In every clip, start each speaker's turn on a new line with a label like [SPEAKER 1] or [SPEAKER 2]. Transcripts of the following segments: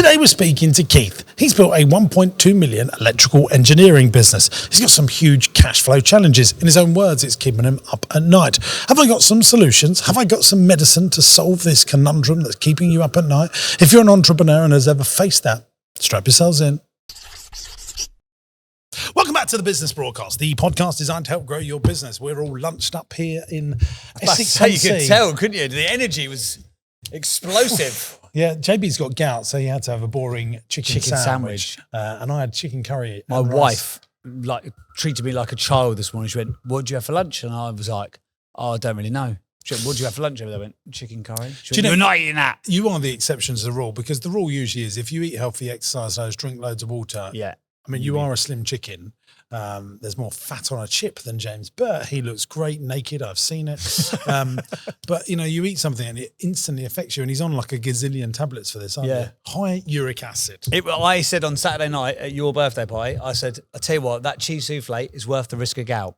[SPEAKER 1] Today we're speaking to Keith. He's built a 1.2 million electrical engineering business. He's got some huge cash flow challenges. In his own words, it's keeping him up at night. Have I got some solutions? Have I got some medicine to solve this conundrum that's keeping you up at night? If you're an entrepreneur and has ever faced that, strap yourselves in. Welcome back to the Business Broadcast, the podcast designed to help grow your business. We're all lunched up here in Essex.
[SPEAKER 2] So you could tell, couldn't you? The energy was explosive.
[SPEAKER 1] Yeah, JB's got gout, so he had to have a boring chicken sandwich. And I had chicken curry.
[SPEAKER 2] My wife treated me like a child this morning. She went, "What do you have for lunch?" And I was like, "Oh, I don't really know." She went, "What do you have for lunch?" I went, "Chicken curry." She went, "You're not eating that."
[SPEAKER 1] You are the exceptions to the rule, because the rule usually is if you eat healthy, exercise loads, drink loads of water.
[SPEAKER 2] Yeah.
[SPEAKER 1] I mean, you are a slim chicken. There's more fat on a chip than James Burt. He looks great naked. I've seen it. But, you know, you eat something and it instantly affects you. And he's on like a gazillion tablets for this, aren't you? High uric acid.
[SPEAKER 2] I said on Saturday night at your birthday party, I said, "I tell you what, that cheese souffle is worth the risk of gout."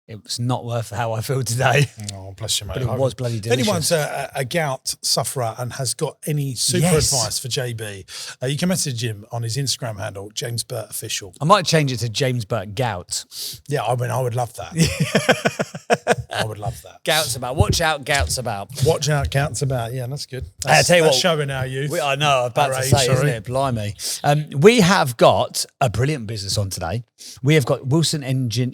[SPEAKER 2] It was not worth how I feel today.
[SPEAKER 1] Oh, bless you, mate.
[SPEAKER 2] But it was bloody delicious.
[SPEAKER 1] If anyone's a gout sufferer and has got any super advice for JB, you can message him on his Instagram handle, James Burt Official.
[SPEAKER 2] I might change it to James Burt Gout.
[SPEAKER 1] Yeah, I mean, I would love that. I would love that.
[SPEAKER 2] Gout's about. Watch out, gout's about.
[SPEAKER 1] Watch out, gout's about. Yeah, that's good.
[SPEAKER 2] I tell you what,
[SPEAKER 1] showing our youth.
[SPEAKER 2] I know, I'm about to say, isn't it? Blimey. We have got a brilliant business on today. We have got Wilson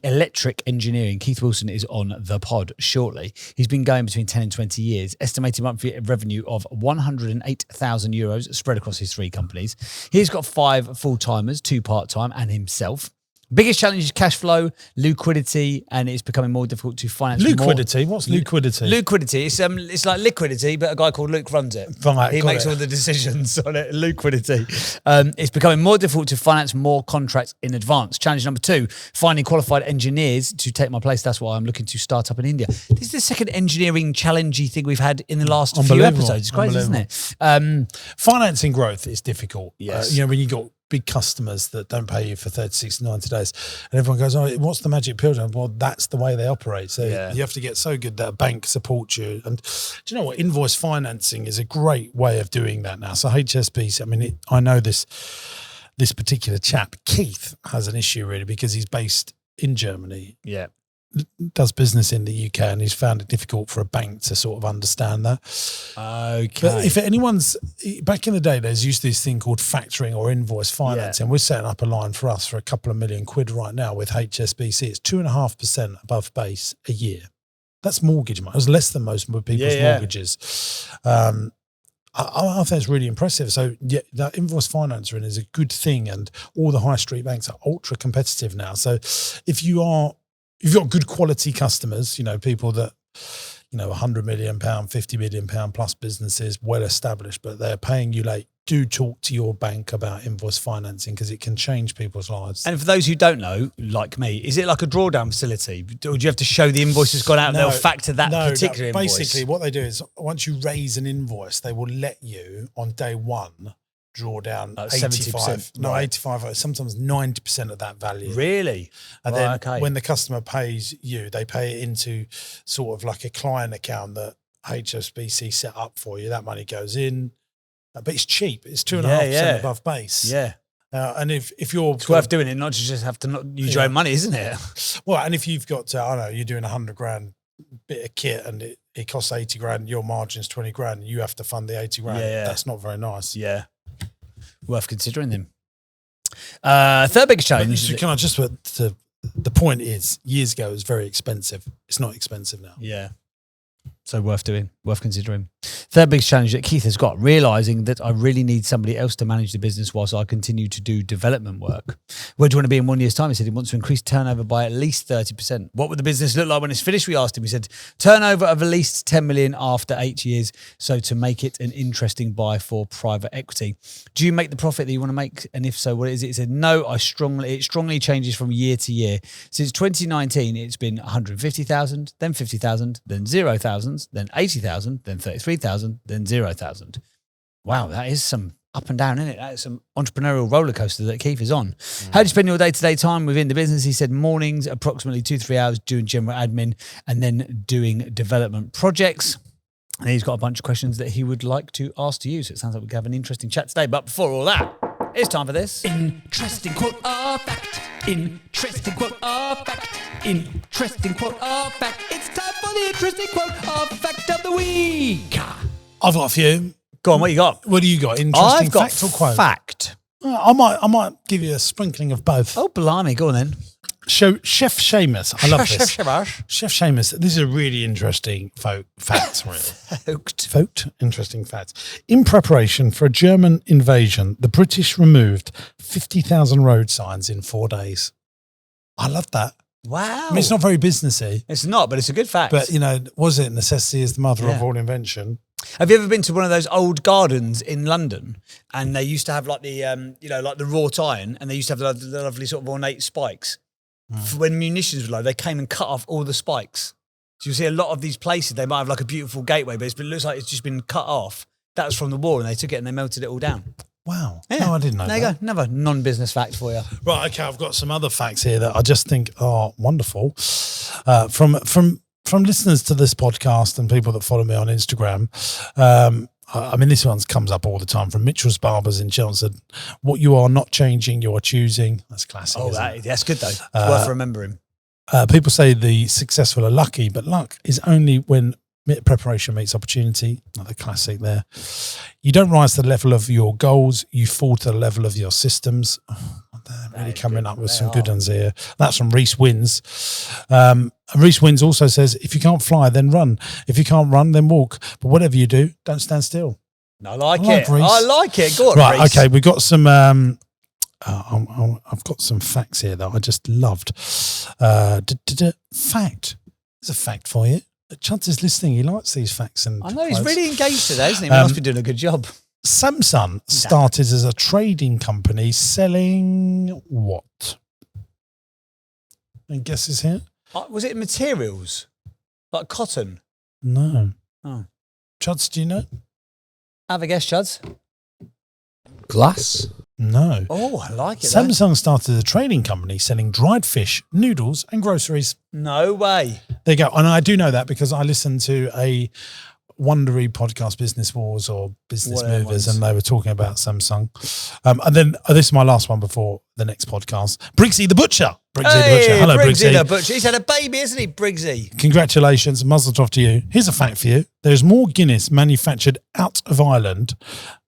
[SPEAKER 2] Electric Engineering. Keith Wilson is on the pod shortly. He's been going between 10 and 20 years, estimated monthly revenue of €108,000 spread across his 3 companies. He's got 5 full-timers, 2 part-time, and himself. Biggest challenge is cash flow, liquidity, and it's becoming more difficult to finance.
[SPEAKER 1] Liquidity? What's liquidity?
[SPEAKER 2] Liquidity. It's like liquidity, but a guy called Luke runs it.
[SPEAKER 1] Right,
[SPEAKER 2] he makes all the decisions on it. Liquidity. It's becoming more difficult to finance more contracts in advance. Challenge number 2, finding qualified engineers to take my place. That's why I'm looking to start up in India. This is the second engineering challengey thing we've had in the last few episodes. It's crazy, isn't it?
[SPEAKER 1] Financing growth is difficult.
[SPEAKER 2] Yes.
[SPEAKER 1] You know, when you got big customers that don't pay you for 30, 60, 90 days. And everyone goes, "Oh, what's the magic pill?" Well, that's the way they operate. So you have to get so good that a bank supports you. And do you know what? Invoice financing is a great way of doing that now. So HSBC, I mean, I know this particular chap, Keith, has an issue really because he's based in Germany.
[SPEAKER 2] Yeah.
[SPEAKER 1] Does business in the UK, and he's found it difficult for a bank to sort of understand that.
[SPEAKER 2] Okay.
[SPEAKER 1] But if anyone's, back in the day, there's used to this thing called factoring or invoice financing. We're setting up a line for us for a couple of £1 million right now with HSBC. It's 2.5% above base a year. That's mortgage money. It's less than most people's mortgages. I think it's really impressive. So yeah, that invoice financing is a good thing, and all the high street banks are ultra competitive now. So if you've got good quality customers, you know, people that, you know, £100 million, £50 million plus businesses, well established, but they're paying you late, do talk to your bank about invoice financing because it can change people's lives.
[SPEAKER 2] And for those who don't know, like me, is it like a drawdown facility? Or do you have to show the invoice has gone out and they'll factor that particular invoice?
[SPEAKER 1] Basically, what they do is once you raise an invoice, they will let you on day 1 draw down 85, no, 85, sometimes 90% of that value.
[SPEAKER 2] Really?
[SPEAKER 1] And then when the customer pays you, they pay it into sort of like a client account that HSBC set up for you. That money goes in, but it's cheap. It's 2.5% above base.
[SPEAKER 2] Yeah.
[SPEAKER 1] And if you're...
[SPEAKER 2] It's worth doing it, not to just have to not use your own money, isn't it?
[SPEAKER 1] Well, and if you've got, I don't know, you're doing $100,000 bit of kit and it costs $80,000, your margin's $20,000, you have to fund the $80,000. That's not very nice.
[SPEAKER 2] Yeah. Worth considering them. Third biggest challenge.
[SPEAKER 1] Can I just put the point is, years ago it was very expensive. It's not expensive now.
[SPEAKER 2] Yeah. So worth doing, worth considering. Third biggest challenge that Keith has got, realising that I really need somebody else to manage the business whilst I continue to do development work. Where do you want to be in 1 year's time? He said he wants to increase turnover by at least 30%. What would the business look like when it's finished? We asked him. He said turnover of at least 10 million after 8 years. So to make it an interesting buy for private equity. Do you make the profit that you want to make? And if so, what is it? He said, no, it strongly changes from year to year. Since 2019, it's been 150,000, then 50,000, then 0,000. Then 80,000, then 33,000, then 0,000. Wow, that is some up and down, isn't it? That is some entrepreneurial roller coaster that Keith is on. How do you spend your day-to-day time within the business? He said mornings, approximately 2-3 hours doing general admin and then doing development projects. And he's got a bunch of questions that he would like to ask to you. So it sounds like we could have an interesting chat today. But before all that, it's time for this.
[SPEAKER 3] Interesting quote or fact. Interesting quote or fact. Interesting quote or fact. It's time for the interesting quote or fact of the week.
[SPEAKER 1] I've got a few.
[SPEAKER 2] Go on, what you got?
[SPEAKER 1] What do you got? Interesting
[SPEAKER 2] I've got
[SPEAKER 1] fact or quote?
[SPEAKER 2] fact.
[SPEAKER 1] I might give you a sprinkling of both.
[SPEAKER 2] Oh, blimey, go on then.
[SPEAKER 1] Chef Seamus. I love this.
[SPEAKER 2] Chef
[SPEAKER 1] Seamus. This is a really interesting fact. Really. Interesting fact. In preparation for a German invasion, the British removed 50,000 road signs in 4 days. I love that.
[SPEAKER 2] Wow.
[SPEAKER 1] I mean, it's not very businessy.
[SPEAKER 2] It's not, but it's a good fact.
[SPEAKER 1] But, was it necessity is the mother of all invention?
[SPEAKER 2] Have you ever been to one of those old gardens in London? And they used to have like the, like the wrought iron, and they used to have the lovely sort of ornate spikes. For when munitions were low, they came and cut off all the spikes. So you see a lot of these places, they might have like a beautiful gateway, but it looks like it's just been cut off. That was from the war, and they took it and they melted it all down.
[SPEAKER 1] Wow.
[SPEAKER 2] Yeah.
[SPEAKER 1] No, I didn't know
[SPEAKER 2] There
[SPEAKER 1] that.
[SPEAKER 2] you go. Another non-business fact for you.
[SPEAKER 1] Right, okay, I've got some other facts here that I just think are wonderful. From listeners to this podcast and people that follow me on Instagram, I mean, this one comes up all the time from Mitchell's Barbers in Chelmsford. What you are not changing, you are choosing. That's classic.
[SPEAKER 2] Oh, that's good though. It's worth remembering.
[SPEAKER 1] People say the successful are lucky, but luck is only when preparation meets opportunity. Another classic there. You don't rise to the level of your goals, you fall to the level of your systems. They're really coming up with some good ones here. That's from Reese Wins. Reese Wins also says, if you can't fly, then run. If you can't run, then walk. But whatever you do, don't stand still.
[SPEAKER 2] I like it. I like it. Go on,
[SPEAKER 1] right,
[SPEAKER 2] Reese.
[SPEAKER 1] okay, we've got some... I've got some facts here that I just loved. Fact. There's a fact for you. Chuntz is listening. He likes these facts. And
[SPEAKER 2] I know, he's really engaged today, isn't he? He must be doing a good job.
[SPEAKER 1] Samsung started as a trading company selling what? Any guesses here?
[SPEAKER 2] Was it materials? Like cotton?
[SPEAKER 1] No.
[SPEAKER 2] Oh.
[SPEAKER 1] Chuds, do you know?
[SPEAKER 2] Have a guess, Chuds.
[SPEAKER 3] Glass.
[SPEAKER 1] No.
[SPEAKER 2] Oh, I like it.
[SPEAKER 1] Samsung started as a trading company selling dried fish, noodles and groceries.
[SPEAKER 2] No way.
[SPEAKER 1] There you go. And I do know that because I listened to a Wondery podcast, Business Wars or Business Movers, and they were talking about Samsung. And then this is my last one before the next podcast. Briggsy the Butcher. Hello,
[SPEAKER 2] Briggsy
[SPEAKER 1] Briggsy.
[SPEAKER 2] the Butcher. He's had a baby, isn't he, Briggsy?
[SPEAKER 1] Congratulations. Muzzle tov to you. Here's a fact for you. There's more Guinness manufactured out of Ireland.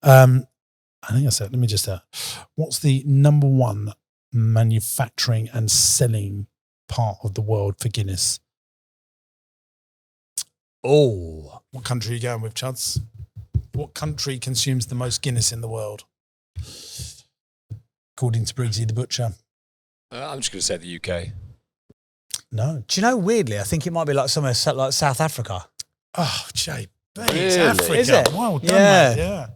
[SPEAKER 1] I think I said, let me just what's the number one manufacturing and selling part of the world for Guinness?
[SPEAKER 2] Oh.
[SPEAKER 1] What country are you going with, Chuds? What country consumes the most Guinness in the world? According to Briggsy the Butcher.
[SPEAKER 3] I'm just going to say the UK.
[SPEAKER 1] No.
[SPEAKER 2] Do you know, weirdly, I think it might be like somewhere like South Africa.
[SPEAKER 1] Oh, JB.
[SPEAKER 3] Really?
[SPEAKER 1] It's Africa.
[SPEAKER 2] Is it?
[SPEAKER 1] Well done,
[SPEAKER 2] Yeah.
[SPEAKER 1] mate. Yeah.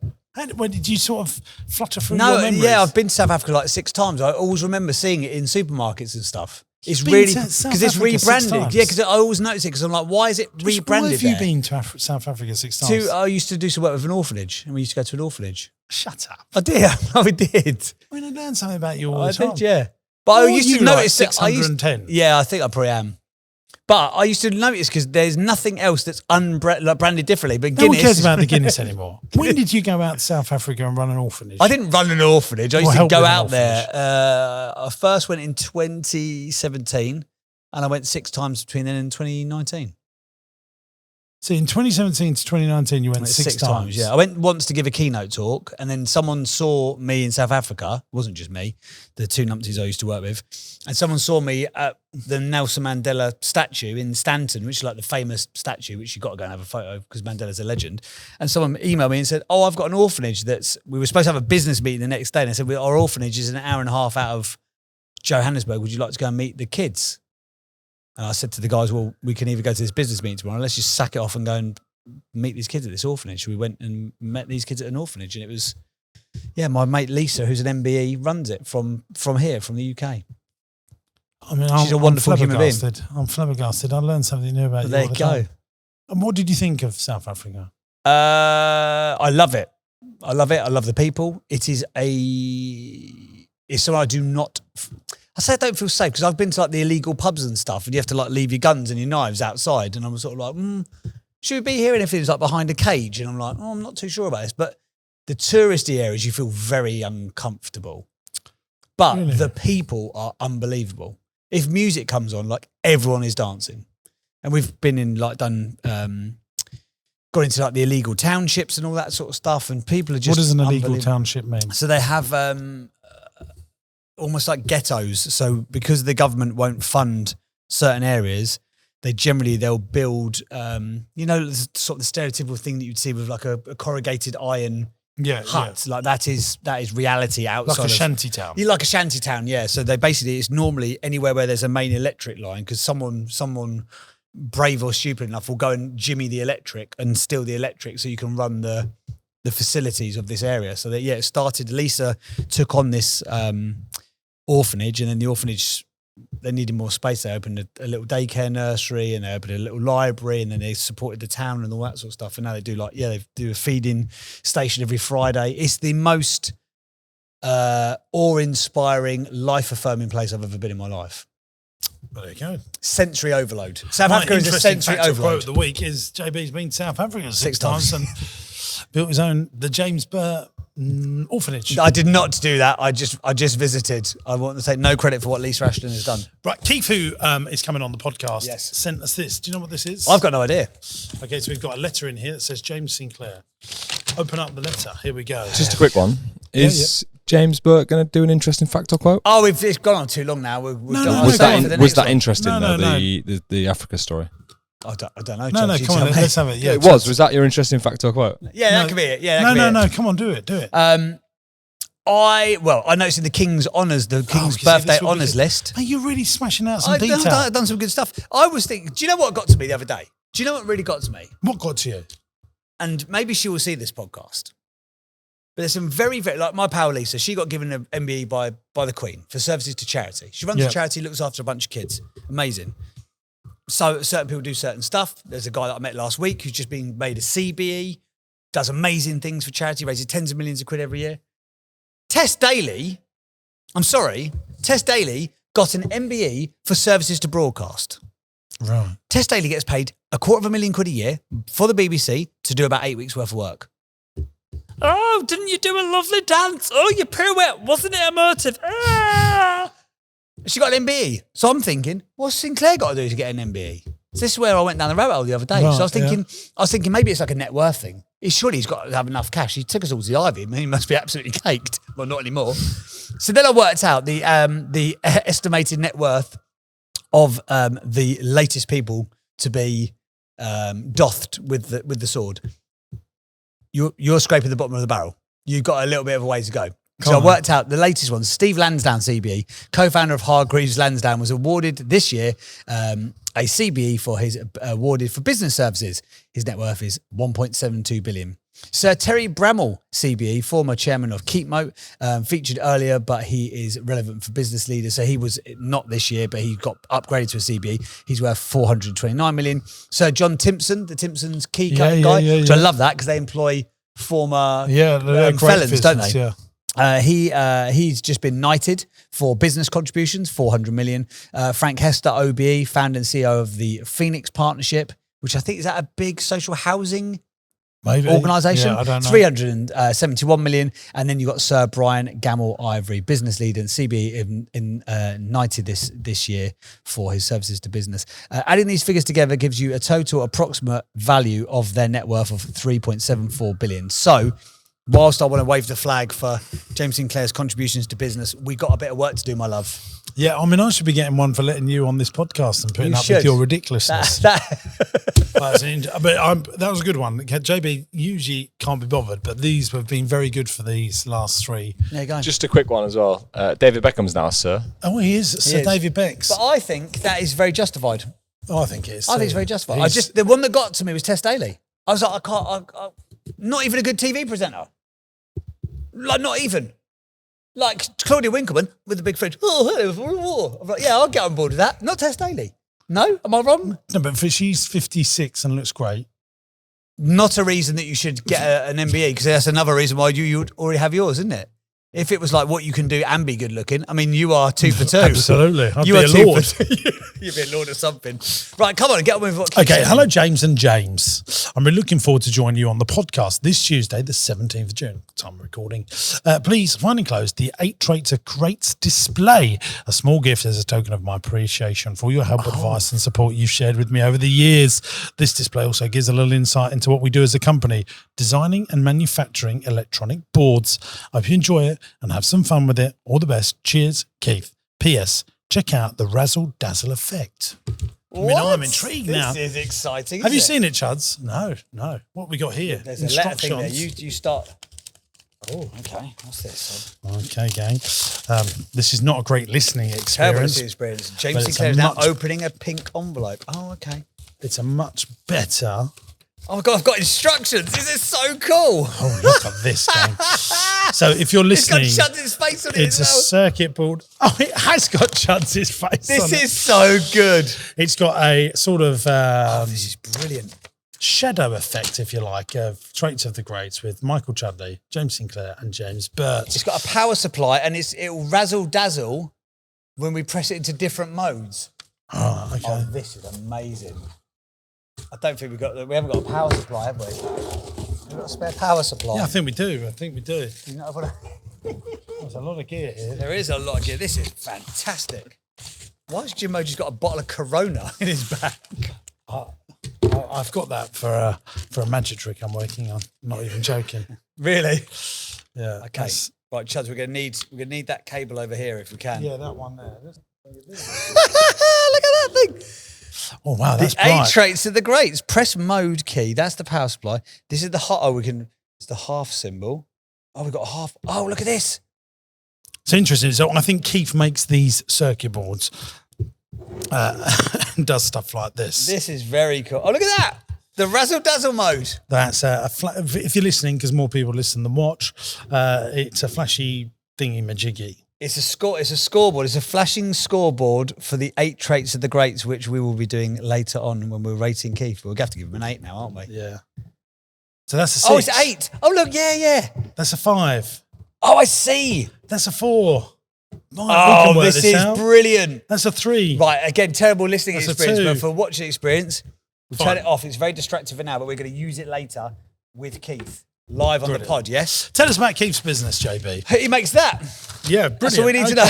[SPEAKER 1] When did you sort of flutter through
[SPEAKER 2] No,
[SPEAKER 1] your memories?
[SPEAKER 2] yeah, I've been to South Africa like 6 times. I always remember seeing it in supermarkets and stuff. It's
[SPEAKER 1] You've been
[SPEAKER 2] really
[SPEAKER 1] to South
[SPEAKER 2] because it's
[SPEAKER 1] Africa 6
[SPEAKER 2] rebranded.
[SPEAKER 1] times?
[SPEAKER 2] Yeah, because I always notice it because I'm like, why is it rebranded?
[SPEAKER 1] Where have you
[SPEAKER 2] there?
[SPEAKER 1] been to South Africa 6 times?
[SPEAKER 2] I used to do some work with an orphanage, and we used to go to an orphanage.
[SPEAKER 1] Shut up.
[SPEAKER 2] I did. I did.
[SPEAKER 1] I mean, I learned something about you all
[SPEAKER 2] I
[SPEAKER 1] the time.
[SPEAKER 2] did, yeah. But I used to notice that
[SPEAKER 1] 610.
[SPEAKER 2] Yeah, I think I probably am. But I used to notice because there's nothing else that's branded differently. But
[SPEAKER 1] No
[SPEAKER 2] Guinness,
[SPEAKER 1] one cares about the Guinness anymore. When did you go out to South Africa and run an orphanage?
[SPEAKER 2] I didn't run an orphanage. I
[SPEAKER 1] Or
[SPEAKER 2] used to
[SPEAKER 1] help
[SPEAKER 2] go
[SPEAKER 1] with an
[SPEAKER 2] out there. I first went in 2017, and I went 6 times between then and 2019.
[SPEAKER 1] So in 2017 to 2019, you went
[SPEAKER 2] Like
[SPEAKER 1] 6 times.
[SPEAKER 2] Yeah, I went once to give a keynote talk, and then someone saw me in South Africa. It wasn't just me, the 2 numpties I used to work with, and someone saw me at the Nelson Mandela statue in Stanton, which is like the famous statue, which you've got to go and have a photo of because Mandela's a legend. And someone emailed me and said, "Oh, I've got an orphanage we were supposed to have a business meeting the next day." And I said, "Our orphanage is an hour and a half out of Johannesburg. Would you like to go and meet the kids?" And I said to the guys, "Well, we can either go to this business meeting tomorrow, let's just sack it off and go and meet these kids at this orphanage." We went and met these kids at an orphanage, and it was, my mate Lisa, who's an MBE, runs it from here, from the UK.
[SPEAKER 1] I mean,
[SPEAKER 2] She's a wonderful human being.
[SPEAKER 1] I'm flabbergasted. I learned something new about you.
[SPEAKER 2] There
[SPEAKER 1] all
[SPEAKER 2] you
[SPEAKER 1] the
[SPEAKER 2] go.
[SPEAKER 1] time. And what did you think of South Africa?
[SPEAKER 2] I love it. I love it. I love the people. It's something I do not. I say I don't feel safe because I've been to like the illegal pubs and stuff, and you have to like leave your guns and your knives outside, and I'm sort of like, should we be here? And if it was like behind a cage, and I'm like, oh, I'm not too sure about this. But the touristy areas, you feel very uncomfortable. But
[SPEAKER 1] Really?
[SPEAKER 2] the people are unbelievable. If music comes on, like everyone is dancing. And we've been in like gone into like the illegal townships and all that sort of stuff. And people are just
[SPEAKER 1] What does an illegal
[SPEAKER 2] unbelievable.
[SPEAKER 1] township mean?
[SPEAKER 2] So they have almost like ghettos. So because the government won't fund certain areas, they'll build, sort of the stereotypical thing that you'd see with like a corrugated iron hut. Like that is reality outside
[SPEAKER 1] like a shanty town.
[SPEAKER 2] Like a shanty town, yeah. So it's normally anywhere where there's a main electric line, because someone brave or stupid enough will go and jimmy the electric and steal the electric so you can run the facilities of this area. So that, it started, Lisa took on this orphanage, and then the orphanage, they needed more space. They opened a little daycare nursery, and they opened a little library, and then they supported the town and all that sort of stuff. And now they do they do a feeding station every Friday. It's the most awe-inspiring, life-affirming place I've ever been in my life.
[SPEAKER 1] Well, there you go.
[SPEAKER 2] Sensory overload. South Africa is a sensory overload.
[SPEAKER 1] Quote of the week is JB's been to South Africa 6 times and built his own, the James orphanage.
[SPEAKER 2] I did not do that. I just visited. I want to take no credit for what Lisa Ashton has done.
[SPEAKER 1] Right, Keith, who is coming on the podcast,
[SPEAKER 2] Yes.
[SPEAKER 1] sent us this. Do you know what this is?
[SPEAKER 2] I've got no idea.
[SPEAKER 1] Okay, so we've got a letter in here that says James Sinclair. Open up the letter. Here we go.
[SPEAKER 4] Just a quick one. Is James Burke going to do an interesting fact or quote?
[SPEAKER 2] Oh, it's gone on too long now.
[SPEAKER 4] Was that interesting,
[SPEAKER 1] No.
[SPEAKER 4] the Africa story?
[SPEAKER 2] I don't know.
[SPEAKER 1] No, come on, let's have it. Yeah,
[SPEAKER 4] it was. Was that your interesting fact or quote?
[SPEAKER 2] Yeah, that could be it. Yeah,
[SPEAKER 1] No, come on, do it.
[SPEAKER 2] I noticed in the King's Honours, the King's birthday honours list.
[SPEAKER 1] Mate, you're really smashing out some detail.
[SPEAKER 2] I've done some good stuff. I was thinking, do you know what got to me the other day? Do you know what really got to me?
[SPEAKER 1] What got to you?
[SPEAKER 2] And maybe she will see this podcast. But there's some very, very, like my pal Lisa, she got given an MBE by the Queen for services to charity. She runs a charity, looks after a bunch of kids. Amazing. So certain people do certain stuff. There's a guy that I met last week who's just been made a CBE, does amazing things for charity, raises tens of millions of quid every year. Tess Daly got an MBE for services to broadcast.
[SPEAKER 1] Right.
[SPEAKER 2] Tess Daly gets paid £250,000 a year for the BBC to do about 8 weeks worth of work. Oh, didn't you do a lovely dance? Oh, your pirouette, wasn't it emotive? Ah! She got an MBE. So I'm thinking, what's Sinclair got to do to get an MBE? So this is where I went down the rabbit hole the other day.
[SPEAKER 1] Right,
[SPEAKER 2] so I was thinking maybe it's like a net worth thing. Surely he's got to have enough cash. He took us all to the Ivy. I mean, he must be absolutely caked. Well, not anymore. So then I worked out the estimated net worth of the latest people to be dothed with the sword. You're scraping the bottom of the barrel. You've got a little bit of a way to go. So I worked out the latest one. Steve Lansdowne, CBE, co-founder of Hargreaves Lansdowne, was awarded this year a CBE for his awarded for business services. His net worth is 1.72 billion. Sir Terry Bramall, CBE, former chairman of Keepmoat, featured earlier, but he is relevant for business leaders. So he was not this year, but he got upgraded to a CBE. He's worth 429 million. Sir John Timpson, the Timpsons key guy, which I love that because they employ former felons, don't they?
[SPEAKER 1] Yeah.
[SPEAKER 2] He's just been knighted for business contributions, 400 million. Frank Hester, OBE, founder and CEO of the Phoenix Partnership, which I think is that a big social housing organisation.
[SPEAKER 1] Yeah, I don't know.
[SPEAKER 2] 371 million. And then you got Sir Brian Gamble Ivory, business leader and CBE, knighted this year for his services to business. Adding these figures together gives you a total approximate value of their net worth of 3.74 billion. So, whilst I want to wave the flag for James Sinclair's contributions to business, we got a bit of work to do, my love.
[SPEAKER 1] Yeah, I mean, I should be getting one for letting you on this podcast and putting up with your ridiculousness. But that was a good one. JB usually can't be bothered, but these have been very good for these last three.
[SPEAKER 2] There you go.
[SPEAKER 4] Just a quick one as well. David Beckham's now, sir.
[SPEAKER 1] Oh, he is. Sir David Becks.
[SPEAKER 2] But I think that is very justified.
[SPEAKER 1] Oh, I think it is.
[SPEAKER 2] I think it's very justified. The one that got to me was Tess Daly. I was like, not even a good TV presenter. Like, not even. Like Claudia Winkleman with the big fridge. Oh, hello. I'm like, yeah, I'll get on board with that. Not Tess Daly. No? Am I wrong?
[SPEAKER 1] No, but she's 56 and looks great.
[SPEAKER 2] Not a reason that you should get an MBE, because that's another reason why you would already have yours, isn't it? If it was like what you can do and be good looking, I mean, you are 2 for 2.
[SPEAKER 1] Absolutely. I'd
[SPEAKER 2] You
[SPEAKER 1] be
[SPEAKER 2] are
[SPEAKER 1] a
[SPEAKER 2] 2
[SPEAKER 1] lord.
[SPEAKER 2] for 2. You'd be a lord of something. Right, come on, get on with what.
[SPEAKER 1] Okay, hello, James and James. I'm really looking forward to joining you on the podcast this Tuesday, the 17th of June, time of recording. Please find enclosed the 8 Traits of Greats display, a small gift as a token of my appreciation for your help, advice and support you've shared with me over the years. This display also gives a little insight into what we do as a company, designing and manufacturing electronic boards. I hope you enjoy it and have some fun with it. All the best. Cheers, Keith. P.S. Check out the razzle dazzle effect. I mean, I'm intrigued now.
[SPEAKER 2] This is exciting.
[SPEAKER 1] Have you seen it, Chuds? No. What we got here?
[SPEAKER 2] There's a letter thing there. You start. Oh, okay. What's this?
[SPEAKER 1] Okay, gang. This is not a great listening
[SPEAKER 2] Terrible
[SPEAKER 1] experience.
[SPEAKER 2] experience.
[SPEAKER 1] but
[SPEAKER 2] James
[SPEAKER 1] it's
[SPEAKER 2] Sinclair is
[SPEAKER 1] a
[SPEAKER 2] now
[SPEAKER 1] much-
[SPEAKER 2] opening a pink envelope. Oh, okay.
[SPEAKER 1] It's a much better.
[SPEAKER 2] Oh my God, I've got instructions. This is so cool.
[SPEAKER 1] Oh, look at this, gang. So if you're
[SPEAKER 2] It's got
[SPEAKER 1] listening,
[SPEAKER 2] Chuds' face on it
[SPEAKER 1] it's a
[SPEAKER 2] as well.
[SPEAKER 1] circuit board. Oh, it has got Chuds' face on
[SPEAKER 2] This
[SPEAKER 1] it.
[SPEAKER 2] is so good.
[SPEAKER 1] It's got a sort of
[SPEAKER 2] This is brilliant.
[SPEAKER 1] shadow effect, if you like, of Traits of the Greats with Michael Chudley, James Sinclair and James Burt.
[SPEAKER 2] It's got a power supply and it'll razzle dazzle when we press it into different modes.
[SPEAKER 1] Oh, okay.
[SPEAKER 2] Oh, this is amazing. I don't think we haven't got a power supply, have we? We've got a spare power supply.
[SPEAKER 1] Yeah, I think we do.
[SPEAKER 2] You know what
[SPEAKER 1] There's a lot of gear here.
[SPEAKER 2] There is a lot of gear. This is fantastic. Why has Jimmo just got a bottle of Corona in his bag?
[SPEAKER 1] I've got that for a magic trick I'm working on. I'm not even joking.
[SPEAKER 2] Really?
[SPEAKER 1] Yeah.
[SPEAKER 2] Okay.
[SPEAKER 1] that's-
[SPEAKER 2] Right, Chuds, we're gonna need that cable over here if we can.
[SPEAKER 1] Yeah, that one there.
[SPEAKER 2] Look at that thing.
[SPEAKER 1] Oh wow, that's
[SPEAKER 2] The 8
[SPEAKER 1] bright.
[SPEAKER 2] Traits of the Greats. Press mode key. That's the power supply. This is the hot. Oh, it's the half symbol. Oh, we've got a half. Oh, look at this.
[SPEAKER 1] It's interesting. So I think Keith makes these circuit boards and does stuff like this.
[SPEAKER 2] This is very cool. Oh, look at that. The razzle dazzle mode.
[SPEAKER 1] That's if you're listening, because more people listen than watch, it's a flashy thingy majiggy.
[SPEAKER 2] It's a scoreboard. It's a flashing scoreboard for the 8 Traits of the Greats, which we will be doing later on when we're rating Keith. We'll have to give him an 8 now, aren't we?
[SPEAKER 1] Yeah. So that's a 6.
[SPEAKER 2] Oh, it's 8. Oh, look, yeah.
[SPEAKER 1] That's a 5.
[SPEAKER 2] Oh, I see.
[SPEAKER 1] That's a 4. Right, we can
[SPEAKER 2] Oh,
[SPEAKER 1] work
[SPEAKER 2] this is
[SPEAKER 1] out.
[SPEAKER 2] brilliant.
[SPEAKER 1] That's a 3.
[SPEAKER 2] Right, again, terrible listening
[SPEAKER 1] That's a
[SPEAKER 2] experience,
[SPEAKER 1] 2.
[SPEAKER 2] but for watching experience, we've
[SPEAKER 1] Fine.
[SPEAKER 2] turned it off. It's very distracting for now, but we're going to use it later with Keith live on
[SPEAKER 1] Brilliant.
[SPEAKER 2] the pod, yes?
[SPEAKER 1] Tell us about Keith's business, JB.
[SPEAKER 2] He makes that.
[SPEAKER 1] Yeah, brilliant.
[SPEAKER 2] That's all we need to know.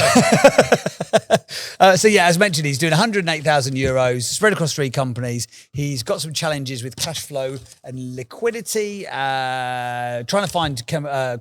[SPEAKER 2] So yeah, as mentioned, he's doing 108,000 euros spread across 3 companies. He's got some challenges with cash flow and liquidity. Trying to find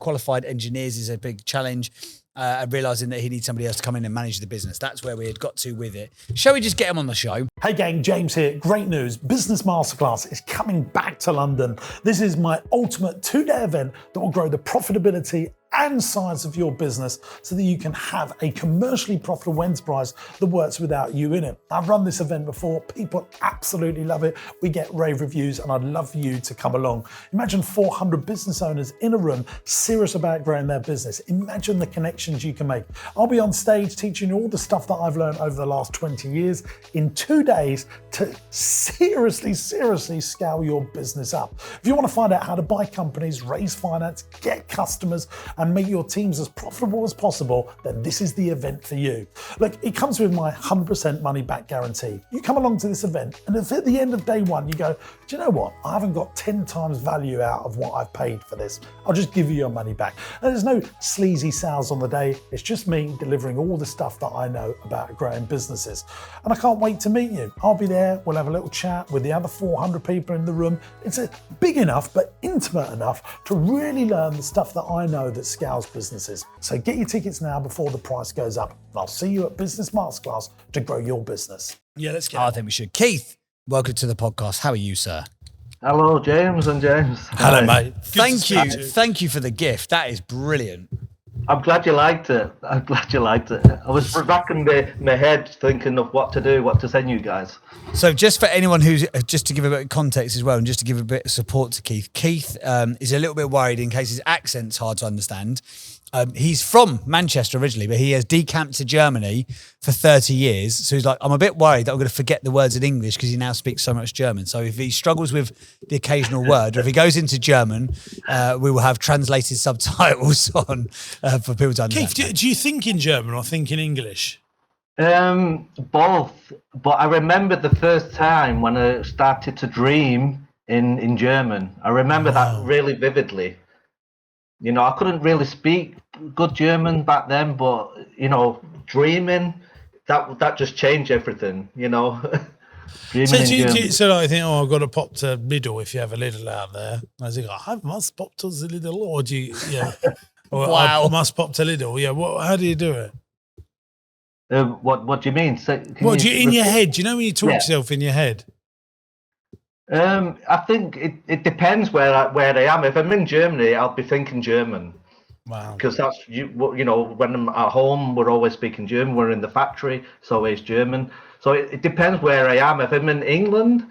[SPEAKER 2] qualified engineers is a big challenge. And realising that he needs somebody else to come in and manage the business. That's where we had got to with it. Shall we just get him on the show?
[SPEAKER 1] Hey gang, James here. Great news. Business Masterclass is coming back to London. This is my ultimate 2-day event that will grow the profitability and size of your business so that you can have a commercially profitable enterprise that works without you in it. I've run this event before. People absolutely love it. We get rave reviews and I'd love for you to come along. Imagine 400 business owners in a room serious about growing their business. Imagine the connections you can make. I'll be on stage teaching you all the stuff that I've learned over the last 20 years in 2 days to seriously scale your business up. If you want to find out how to buy companies, raise finance, get customers, and make your teams as profitable as possible, then this is the event for you. Look, it comes with my 100% money back guarantee. You come along to this event, and if at the end of day 1 you go, do you know what? I haven't got 10 times value out of what I've paid for this. I'll just give you your money back. And there's no sleazy sales on the day. It's just me delivering all the stuff that I know about growing businesses. And I can't wait to meet you. I'll be there. We'll have a little chat with the other 400 people in the room. It's big enough, but intimate enough to really learn the stuff that I know that scales businesses. So get your tickets now before the price goes up. And I'll see you at Business Masterclass to grow your business. Yeah, let's get
[SPEAKER 2] I think we should. Keith, welcome to the podcast. How are you, sir?
[SPEAKER 5] Hello, James and James.
[SPEAKER 1] Hello,
[SPEAKER 5] Hi.
[SPEAKER 1] mate.
[SPEAKER 2] Thank you for the gift. That is brilliant.
[SPEAKER 5] I'm glad you liked it. I was racking my head thinking of what to do, what to send you guys.
[SPEAKER 2] So just for anyone who's, just to give a bit of context as well, and just to give a bit of support to Keith, Keith is a little bit worried in case his accent's hard to understand. He's from Manchester originally, but he has decamped to Germany for 30 years. So he's like, I'm a bit worried that I'm going to forget the words in English because he now speaks so much German. So if he struggles with the occasional word, or if he goes into German, we will have translated subtitles on for people to understand.
[SPEAKER 1] Keith, do you think in German or think in English?
[SPEAKER 5] Both. But I remember the first time when I started to dream in German. I remember that really vividly. You know, I couldn't really speak good German back then, but you know, dreaming that just changed everything. You know, dreaming in German.
[SPEAKER 1] So I think, I've got to pop to Lidl if you have a Lidl out there. I think I must pop to the Lidl, or do you? Yeah, or
[SPEAKER 2] Wow.
[SPEAKER 1] I must pop to Lidl. Yeah, how do you do it?
[SPEAKER 5] What do you mean?
[SPEAKER 1] In your head? Do you know when you talk to yourself in your head?
[SPEAKER 5] I think it depends where I am. If I'm in Germany, I'll be thinking German.
[SPEAKER 1] Wow.
[SPEAKER 5] Because that's you know, when I'm at home, we're always speaking German. We're in the factory, it's always German. So it depends where I am. If I'm in England,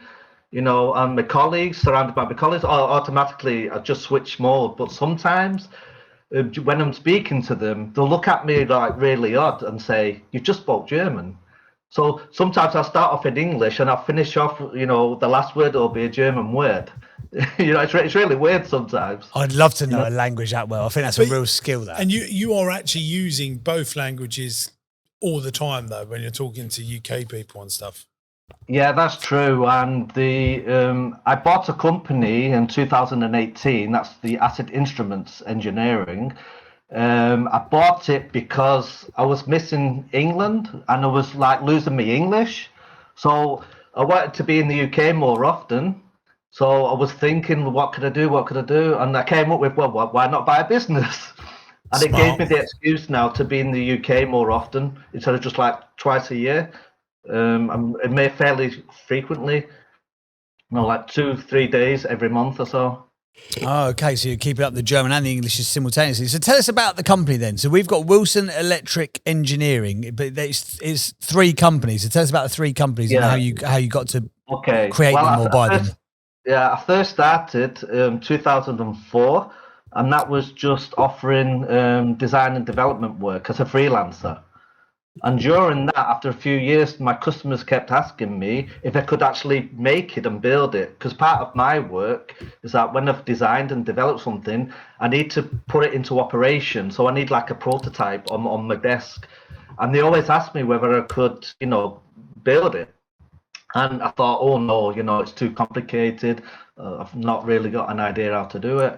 [SPEAKER 5] you know, and my colleagues, surrounded by my colleagues, automatically I just switch mode. But sometimes when I'm speaking to them, they'll look at me like really odd and say, "You just spoke German." So sometimes I'll start off in English and I'll finish off, you know, the last word will be a German word. You know, it's really weird sometimes.
[SPEAKER 2] I'd love to know a language that well. I think that's a real skill there.
[SPEAKER 1] And you are actually using both languages all the time, though, when you're talking to UK people and stuff.
[SPEAKER 5] Yeah, that's true. And I bought a company in 2018. That's the Acid Instruments Engineering. I bought it because I was missing England and I was like losing my English. So I wanted to be in the UK more often. So I was thinking, what could I do? What could I do? And I came up with, well, why not buy a business? And it gave me the excuse now to be in the UK more often instead of just like twice a year. I may fairly frequently, you know, like 2-3 days every month or so.
[SPEAKER 2] Oh, okay. So you're keeping up the German and the English simultaneously. So tell us about the company then. So we've got Wilson Electric Engineering, but it's 3 companies. So tell us about the 3 companies and how you got to create them or buy them.
[SPEAKER 5] Yeah, I first started 2004, and that was just offering design and development work as a freelancer. And during that, after a few years, my customers kept asking me if I could actually make it and build it. Because part of my work is that when I've designed and developed something, I need to put it into operation. So I need like a prototype on my desk. And they always ask me whether I could, you know, build it. And I thought, oh no, you know, it's too complicated. I've not really got an idea how to do it.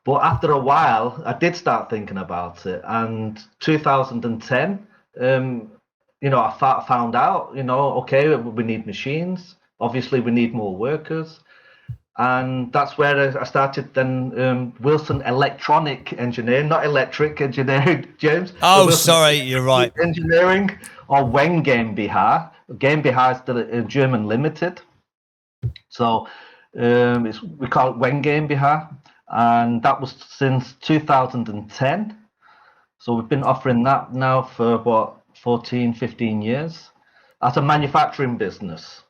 [SPEAKER 5] But after a while, I did start thinking about it. And 2010, you know, I found out, you know, okay, we need machines. Obviously, we need more workers. And that's where I started then Wilson Electronic Engineering, not Electric Engineering, James.
[SPEAKER 2] Oh, sorry, you're right.
[SPEAKER 5] Engineering, or Wen GmbH. GmbH is the German limited. So we call it Wen GmbH. And that was since 2010. So we've been offering that now for 14, 15 years as a manufacturing business.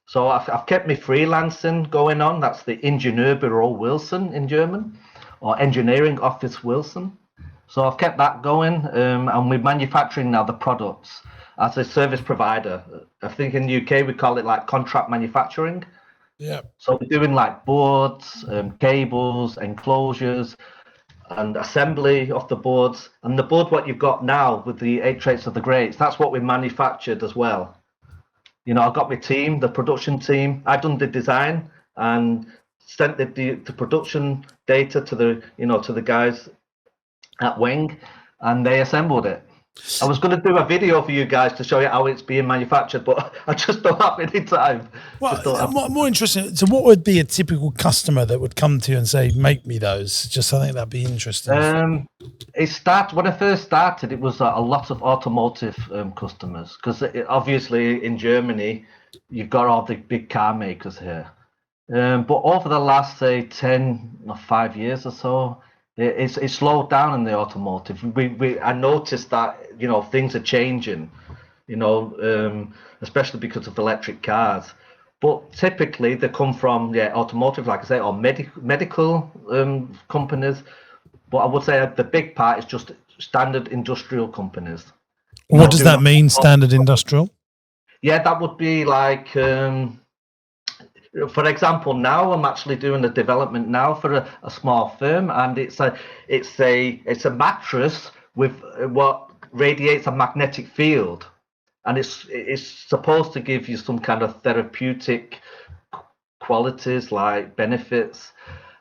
[SPEAKER 5] So I've kept my freelancing going on. That's the Ingenieurbüro Wilson in German, or Engineering Office Wilson. So I've kept that going, and we're manufacturing now the products as a service provider. I think in the UK we call it like contract manufacturing.
[SPEAKER 1] Yeah.
[SPEAKER 5] So we're doing like boards, cables, enclosures, and assembly of the boards. And the board what you've got now with the 8 traits of the greats, that's what we manufactured as well. You know, I've got my team, the production team. I've done the design and sent the production data to the, you know, to the guys at Wing, and they assembled it. I was going to do a video for you guys to show you how it's being manufactured, but I just don't have any time.
[SPEAKER 1] Well, more interesting. So, what would be a typical customer that would come to you and say, "Make me those"? Just I think that'd be interesting.
[SPEAKER 5] When I first started, it was a lot of automotive customers, because obviously in Germany you've got all the big car makers here. But over the last, say, 10 or 5 years or so, it's slowed down in the automotive. I noticed that, you know, things are changing, you know, especially because of electric cars. But typically they come from automotive, like I say, or medical companies. But I would say the big part is just standard industrial companies.
[SPEAKER 1] What does that mean, standard industrial?
[SPEAKER 5] Yeah, that would be like, for example, now I'm actually doing a development now for a small firm, and it's a mattress with what radiates a magnetic field, and it's supposed to give you some kind of therapeutic qualities, like benefits.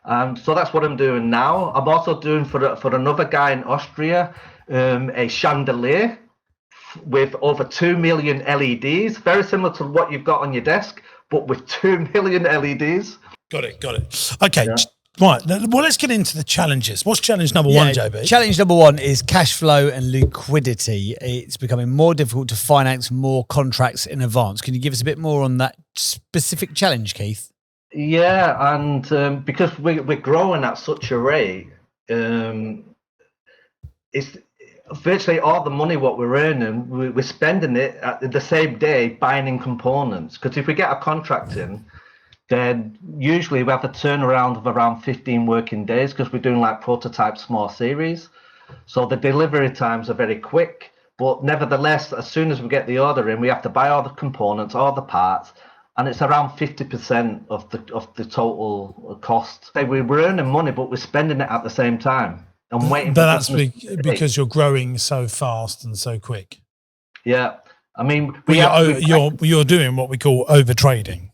[SPEAKER 5] So that's what I'm doing now. I'm also doing for another guy in Austria a chandelier with over 2 million LEDs, very similar to what you've got on your desk, but with 2 million LEDs.
[SPEAKER 1] Got it. Okay, yeah. Right. Well, let's get into the challenges. What's challenge number one, JB?
[SPEAKER 2] Challenge number one is cash flow and liquidity. It's becoming more difficult to finance more contracts in advance. Can you give us a bit more on that specific challenge, Keith?
[SPEAKER 5] Yeah, and because we're growing at such a rate, it's virtually all the money what we're earning, we're spending it at the same day buying in components. Because if we get a contract in, then usually we have a turnaround of around 15 working days because we're doing like prototype small series. So the delivery times are very quick. But nevertheless, as soon as we get the order in, we have to buy all the components, all the parts, and it's around 50% of the total cost. So we're earning money, but we're spending it at the same time. And waiting.
[SPEAKER 1] But that's because you're growing so fast and so quick.
[SPEAKER 5] Yeah, I mean,
[SPEAKER 1] you're doing what we call over trading.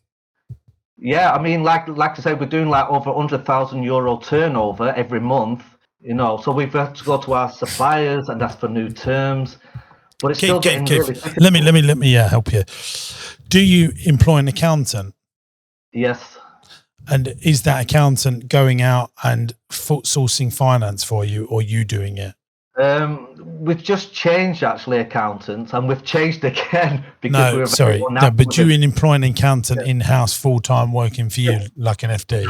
[SPEAKER 5] Yeah, I mean, like I said, we're doing like over €100,000 turnover every month. You know, so we've had to go to our suppliers and ask for new terms. But it's still getting really difficult.
[SPEAKER 1] Let me help you. Do you employ an accountant?
[SPEAKER 5] Yes.
[SPEAKER 1] And is that accountant going out and sourcing finance for you, or you doing it?
[SPEAKER 5] We've just changed actually accountants, and we've changed again because
[SPEAKER 1] but you employ an accountant in-house full-time working for you like an FD?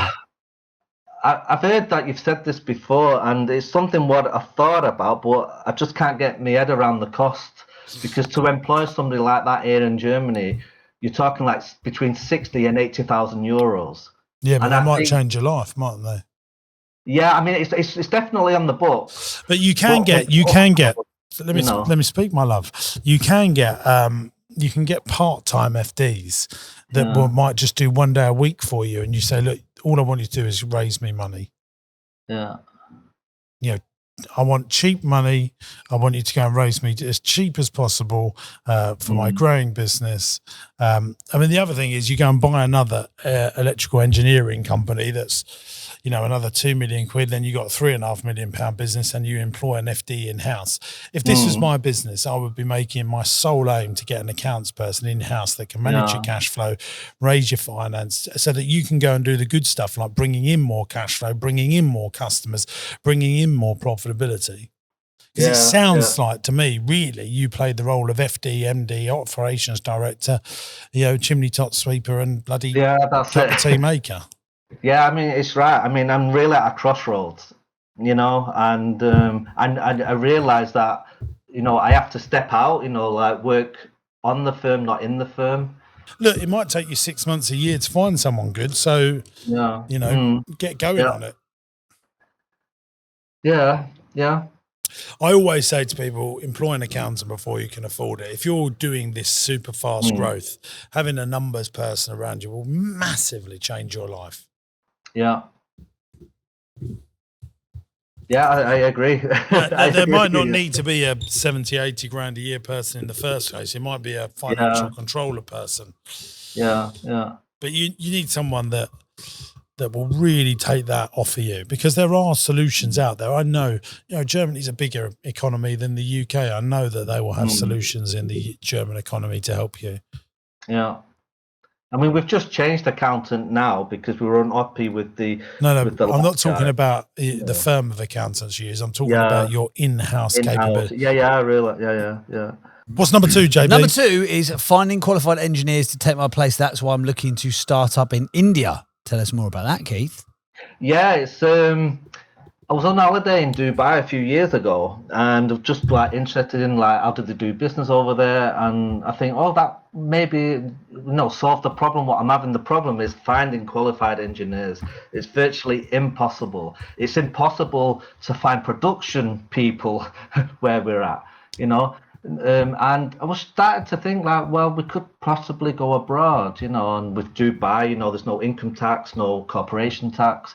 [SPEAKER 5] I've heard that you've said this before, and it's something what I've thought about, but I just can't get my head around the cost, because to employ somebody like that here in Germany, you're talking like between 60 and 80,000 euros.
[SPEAKER 1] Yeah, but that might change your life, mightn't they?
[SPEAKER 5] Yeah, I mean, it's definitely on the book.
[SPEAKER 1] But you can get. So let me speak, my love. You can get part-time FDs that might just do 1 day a week for you, and you say, look, all I want you to do is raise me money.
[SPEAKER 5] Yeah.
[SPEAKER 1] You know, I want cheap money. I want you to go and raise me as cheap as possible for my growing business. I mean, the other thing is you go and buy another electrical engineering company that's, you know, another 2 million quid, then you got a £3.5 million business, and you employ an FD in-house. If this was my business, I would be making my sole aim to get an accounts person in-house that can manage your cash flow, raise your finance, so that you can go and do the good stuff like bringing in more cash flow, bringing in more customers, bringing in more profitability. Because it sounds like, to me, really, you played the role of FD, MD, operations director, you know, chimney top sweeper, and bloody cup of tea maker.
[SPEAKER 5] Yeah, I mean, it's right. I mean, I'm really at a crossroads, you know, and I realize that, you know, I have to step out, you know, like work on the firm, not in the firm.
[SPEAKER 1] Look, it might take you 6 months, a year to find someone good. So, you know, get going on it.
[SPEAKER 5] Yeah, yeah.
[SPEAKER 1] I always say to people, employ an accountant before you can afford it. If you're doing this super fast growth, having a numbers person around you will massively change your life.
[SPEAKER 5] Yeah. Yeah, I agree.
[SPEAKER 1] There might not need to be a 70, 80 grand a year person in the first place. It might be a financial controller person.
[SPEAKER 5] Yeah, yeah.
[SPEAKER 1] But you need someone that will really take that off of you, because there are solutions out there. I know, you know, Germany's a bigger economy than the UK. I know that they will have solutions in the German economy to help you.
[SPEAKER 5] Yeah. I mean, we've just changed accountant now because we were unhappy with the.
[SPEAKER 1] No, I'm not talking about the firm of accountants you use. I'm talking about your in-house capability.
[SPEAKER 5] Yeah, I realize. Yeah.
[SPEAKER 1] What's number 2, JB?
[SPEAKER 2] Number 2 is finding qualified engineers to take my place. That's why I'm looking to start up in India. Tell us more about that, Keith.
[SPEAKER 5] Yeah, it's I was on holiday in Dubai a few years ago, and I was just like interested in like how did they do business over there, and I think that maybe solve the problem. What I'm having the problem is finding qualified engineers. It's virtually impossible. It's impossible to find production people where we're at, you know. And I was starting to think like, well, we could possibly go abroad, and with Dubai, there's no income tax, no corporation tax.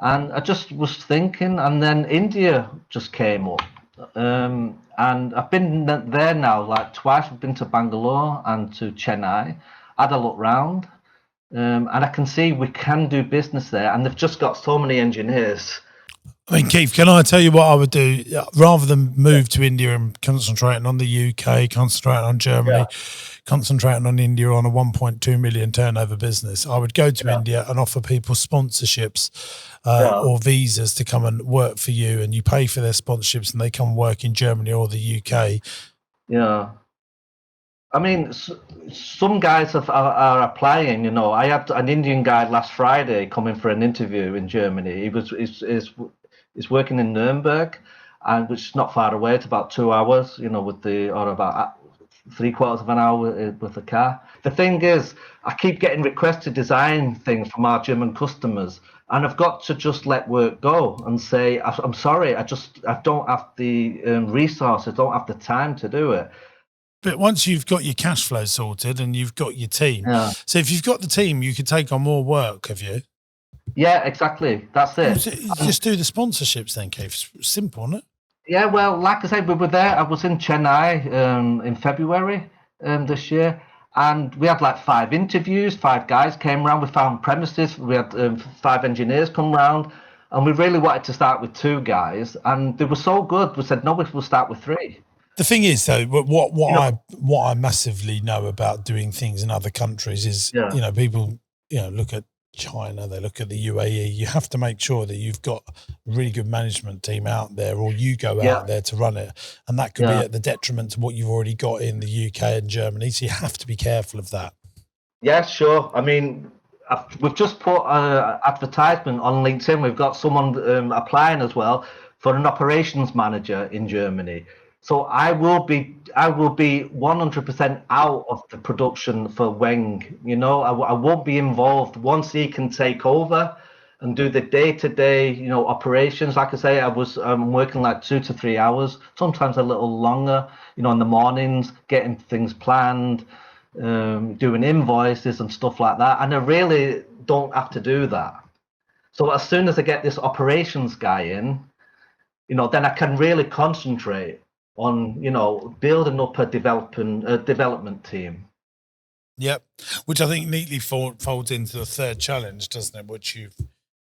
[SPEAKER 5] And I just was thinking, and then India just came up. And I've been there now like twice. I've been to Bangalore and to Chennai, had a look round, and I can see we can do business there. And they've just got so many engineers.
[SPEAKER 1] I mean, Keith, can I tell you what I would do? Rather than move to India and concentrating on the UK, concentrating on Germany, concentrating on India on a 1.2 million turnover business, I would go to India and offer people sponsorships or visas to come and work for you, and you pay for their sponsorships and they come work in Germany or the UK.
[SPEAKER 5] Yeah. I mean, some guys are applying. I had an Indian guy last Friday coming for an interview in Germany. He's working in Nuremberg, and which is not far away. It's about 2 hours, or about 3/4 of an hour with the car. The thing is, I keep getting requests to design things from our German customers, and I've got to just let work go and say, I'm sorry, I don't have the resources, don't have the time to do it.
[SPEAKER 1] But once you've got your cash flow sorted and you've got your team, so if you've got the team, you could take on more work, have you?
[SPEAKER 5] Yeah, exactly. That's it.
[SPEAKER 1] You just do the sponsorships then, Keith. It's simple, isn't it?
[SPEAKER 5] Yeah, well, like I said, we were there. I was in Chennai in February this year, and we had like 5 interviews. 5 guys came around. We found premises. We had 5 engineers come around, and we really wanted to start with 2 guys, and they were so good. We said, no, we'll start with 3.
[SPEAKER 1] The thing is, though, what I massively know about doing things in other countries is, people, look at China, they look at the UAE. You have to make sure that you've got a really good management team out there, or you go out there to run it, and that could be at the detriment to what you've already got in the UK and Germany. So you have to be careful of that.
[SPEAKER 5] Yeah, sure. I mean, we've just put an advertisement on LinkedIn. We've got someone applying as well for an operations manager in Germany. So I will be 100% out of the production for Weng. I won't be involved. Once he can take over and do the day-to-day, operations. Like I say, I'm working like 2 to 3 hours, sometimes a little longer. In the mornings, getting things planned, doing invoices and stuff like that. And I really don't have to do that. So as soon as I get this operations guy in, then I can really concentrate on building up a development team.
[SPEAKER 1] Yep, which I think neatly folds into the third challenge, doesn't it? Which you've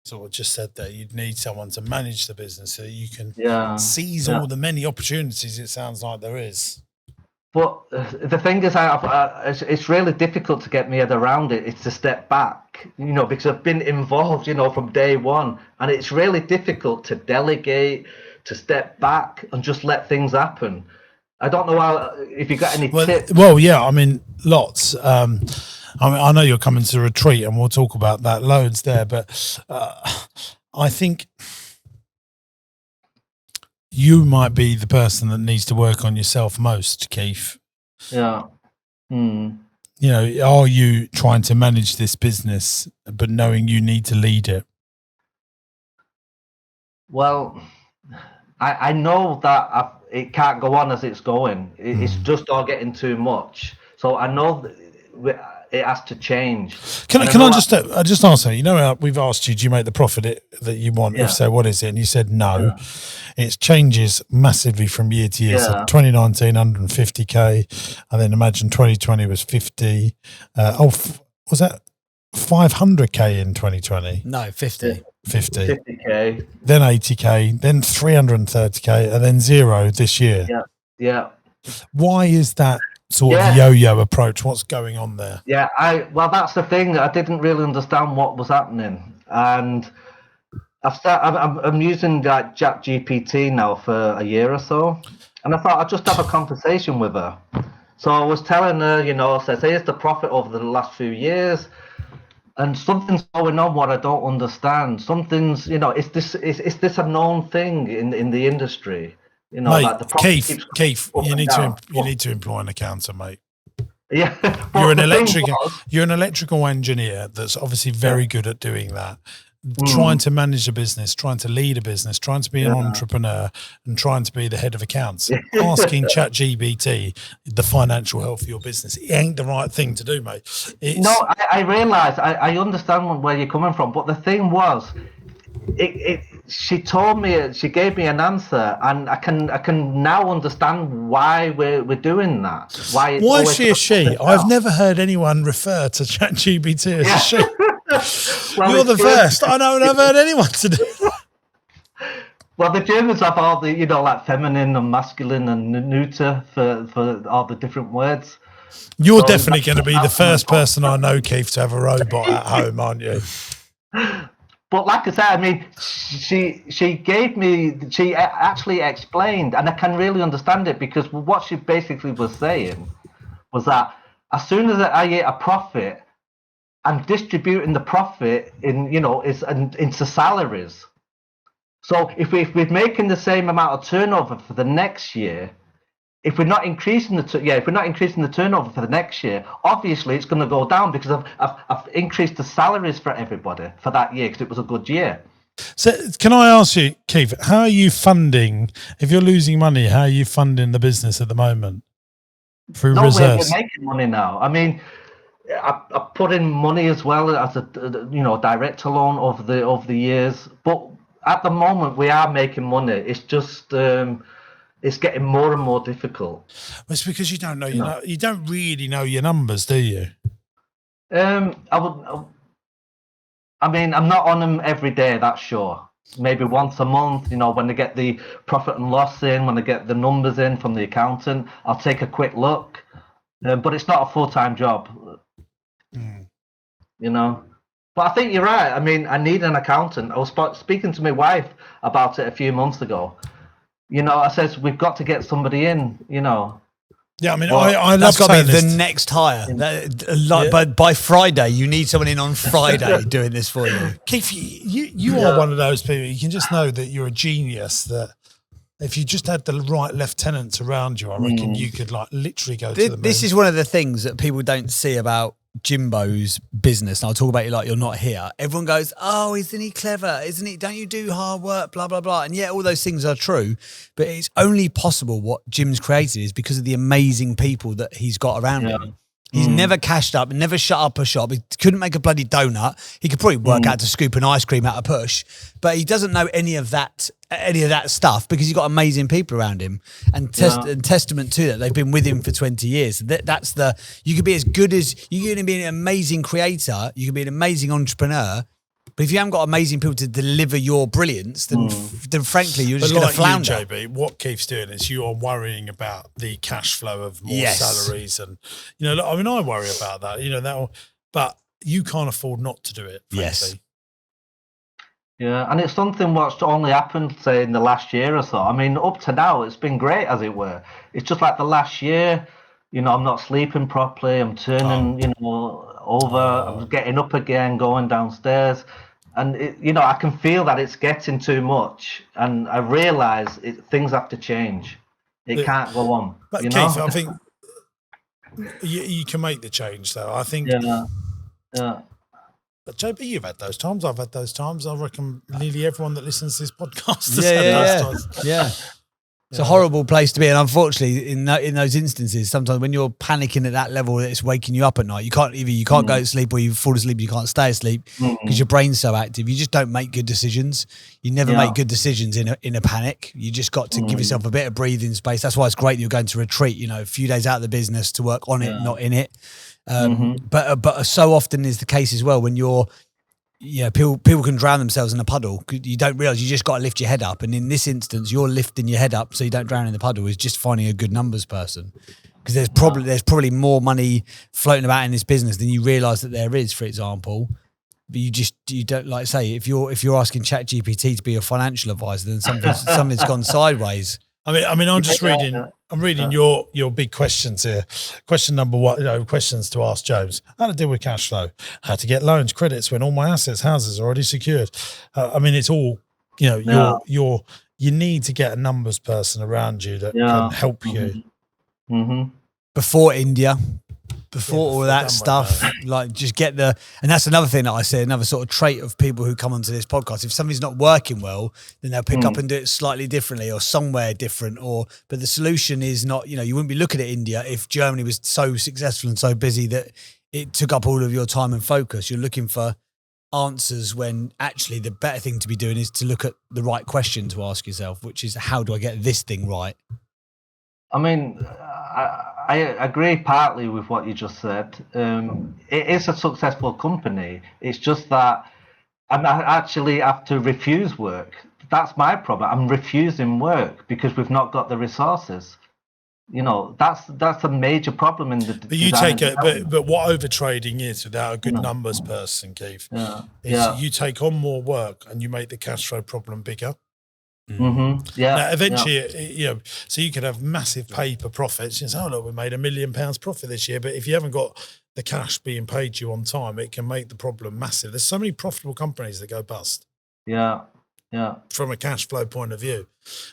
[SPEAKER 1] sort of just said there. You'd need someone to manage the business so that you can seize all the many opportunities it sounds like there is.
[SPEAKER 5] But the thing is, it's really difficult to get my head around it. It's to step back, because I've been involved, from day one, and it's really difficult to delegate, to step back and just let things happen. I don't know if you got any tips.
[SPEAKER 1] Well, yeah, I mean, lots. I know you're coming to retreat, and we'll talk about that loads there. But I think you might be the person that needs to work on yourself most, Keith.
[SPEAKER 5] Yeah.
[SPEAKER 1] Are you trying to manage this business, but knowing you need to lead it?
[SPEAKER 5] Well, I know that it can't go on as it's going. It's just all getting too much. So I know that it has to change.
[SPEAKER 1] Can I just answer? We've asked you, do you make the profit that you want? If so, what is it? And you said no. It changes massively from year to year. So 2019, 150K, and then imagine 2020 was 50. Was that 500K in 2020?
[SPEAKER 2] No, 50.
[SPEAKER 5] 50K.
[SPEAKER 1] Then 80K, then 330K, and then 0 this year.
[SPEAKER 5] Yeah.
[SPEAKER 1] Why is that sort of yo-yo approach? What's going on there?
[SPEAKER 5] Yeah, well, that's the thing. I didn't really understand what was happening, and I'm using like ChatGPT now for a year or so, and I thought I'd just have a conversation with her. So I was telling her, says, here's the profit over the last few years. and something's going on what I don't understand. Something's, is this a known thing in the industry?
[SPEAKER 1] Mate,
[SPEAKER 5] like the profit
[SPEAKER 1] Keith,
[SPEAKER 5] keeps going up
[SPEAKER 1] you
[SPEAKER 5] and
[SPEAKER 1] need
[SPEAKER 5] down.
[SPEAKER 1] to employ an accountant, mate.
[SPEAKER 5] Yeah,
[SPEAKER 1] You're an electrical engineer that's obviously very good at doing that. Trying to manage a business, trying to lead a business, trying to be an entrepreneur, and trying to be the head of accounts. Asking ChatGPT the financial health of your business, it ain't the right thing to do, mate.
[SPEAKER 5] I realise, I understand where you're coming from, but the thing was, she told me, she gave me an answer, and I can now understand why we're doing that. Why
[SPEAKER 1] is she a she? I've never heard anyone refer to ChatGPT as a she. Well, you're the first. I know, I've heard anyone to do that.
[SPEAKER 5] Well, the Germans have all the, like feminine and masculine and neuter for all the different words.
[SPEAKER 1] You're definitely going to be the first person I know, Keith, to have a robot at home, aren't you?
[SPEAKER 5] But like I said, I mean, she actually explained, and I can really understand it, because what she basically was saying was that as soon as I get a profit, I'm distributing the profit into salaries. So if we're making the same amount of turnover for the next year, if we're not increasing the turnover for the next year, obviously it's going to go down, because I've increased the salaries for everybody for that year, because it was a good year.
[SPEAKER 1] So can I ask you, Keith, how are you funding, if you're losing money, how are you funding the business at the moment? Through reserves?
[SPEAKER 5] We're making money now. I mean, I put in money as well as a director loan over the years, but at the moment we are making money. It's just it's getting more and more difficult.
[SPEAKER 1] Well, it's because you don't know you don't really know your numbers, do you?
[SPEAKER 5] I mean, I'm not on them every day, that's sure. Maybe once a month, when they get the profit and loss in, when they get the numbers in from the accountant, I'll take a quick look. But it's not a full-time job. But I think you're right. I mean, I need an accountant. I was speaking to my wife about it a few months ago. I says we've got to get somebody in.
[SPEAKER 1] Yeah, I mean, I love
[SPEAKER 2] got to be
[SPEAKER 1] this.
[SPEAKER 2] the next hire. But by Friday, you need someone in on Friday doing this for you.
[SPEAKER 1] Keith, you are one of those people. You can just know that you're a genius. That if you just had the right lieutenants around you, I reckon you could literally go to the moon.
[SPEAKER 2] This is one of the things that people don't see about Jimbo's business, and I'll talk about it like you're not here. Everyone goes, oh, isn't he clever? Isn't he? Don't you do hard work? Blah, blah, blah. And yeah, all those things are true, but it's only possible what Jim's created is because of the amazing people that he's got around him. He's never cashed up, never shut up a shop. He couldn't make a bloody donut. He could probably work out to scoop an ice cream out of push, but he doesn't know any of that stuff because he's got amazing people around him. And testament to that, they've been with him for 20 years. You could be as good as, you can be an amazing creator, you can be an amazing entrepreneur, but if you haven't got amazing people to deliver your brilliance, then frankly, you're just going to flounder.
[SPEAKER 1] You, JB, what Keith's doing is you are worrying about the cash flow of more salaries, and I mean, I worry about that. But you can't afford not to do it. Frankly.
[SPEAKER 2] Yes.
[SPEAKER 5] Yeah, and it's something what's only happened, say, in the last year or so. I mean, up to now, it's been great, as it were. It's just like the last year. I'm not sleeping properly. I'm turning, over. I'm getting up again, going downstairs. And, I can feel that it's getting too much. And I realise things have to change. It can't go on.
[SPEAKER 1] But Keith, I think you can make the change, though. I think.
[SPEAKER 5] Yeah.
[SPEAKER 1] But JB, you've had those times. I've had those times. I reckon nearly everyone that listens to this podcast has had those times.
[SPEAKER 2] Yeah. It's a horrible place to be, and unfortunately, in those instances, sometimes when you're panicking at that level, it's waking you up at night. You can't go to sleep, or you fall asleep. You can't stay asleep because your brain's so active. You just don't make good decisions. You never make good decisions in a panic. You just got to give yourself a bit of breathing space. That's why it's great that you're going to retreat. A few days out of the business to work on it, not in it. But so often is the case as well when you're. Yeah, people can drown themselves in a puddle. You don't realise you just got to lift your head up. And in this instance, you're lifting your head up so you don't drown in the puddle is just finding a good numbers person. Because there's probably more money floating about in this business than you realise that there is, for example. But you don't, like say, if you're asking ChatGPT to be a financial advisor, then something's gone sideways.
[SPEAKER 1] I mean, I'm just reading I'm reading your big questions here. Question number one, questions to ask James. How to deal with cash flow, how to get loans, credits when all my assets, houses are already secured. It's all, you need to get a numbers person around you that can help you.
[SPEAKER 5] Mm-hmm.
[SPEAKER 2] Before India, before all that stuff, like just get and that's another thing that I say, another sort of trait of people who come onto this podcast. If something's not working well, then they'll pick up and do it slightly differently or somewhere different, but the solution is not, you wouldn't be looking at India if Germany was so successful and so busy that it took up all of your time and focus. You're looking for answers when actually the better thing to be doing is to look at the right question to ask yourself, which is, how do I get this thing right?
[SPEAKER 5] I mean, I agree partly with what you just said. It is a successful company. It's just that I actually have to refuse work. That's my problem. I'm refusing work because we've not got the resources. That's a major problem in the.
[SPEAKER 1] But you take it. But what overtrading is without a good numbers person, Keith, is you take on more work and you make the cash flow problem bigger.
[SPEAKER 5] Mm-hmm. Yeah.
[SPEAKER 1] Now, eventually, so you could have massive paper profits. You say, "Oh look, we made £1 million profit this year," but if you haven't got the cash being paid you on time, it can make the problem massive. There's so many profitable companies that go bust.
[SPEAKER 5] Yeah. Yeah.
[SPEAKER 1] From a cash flow point of view,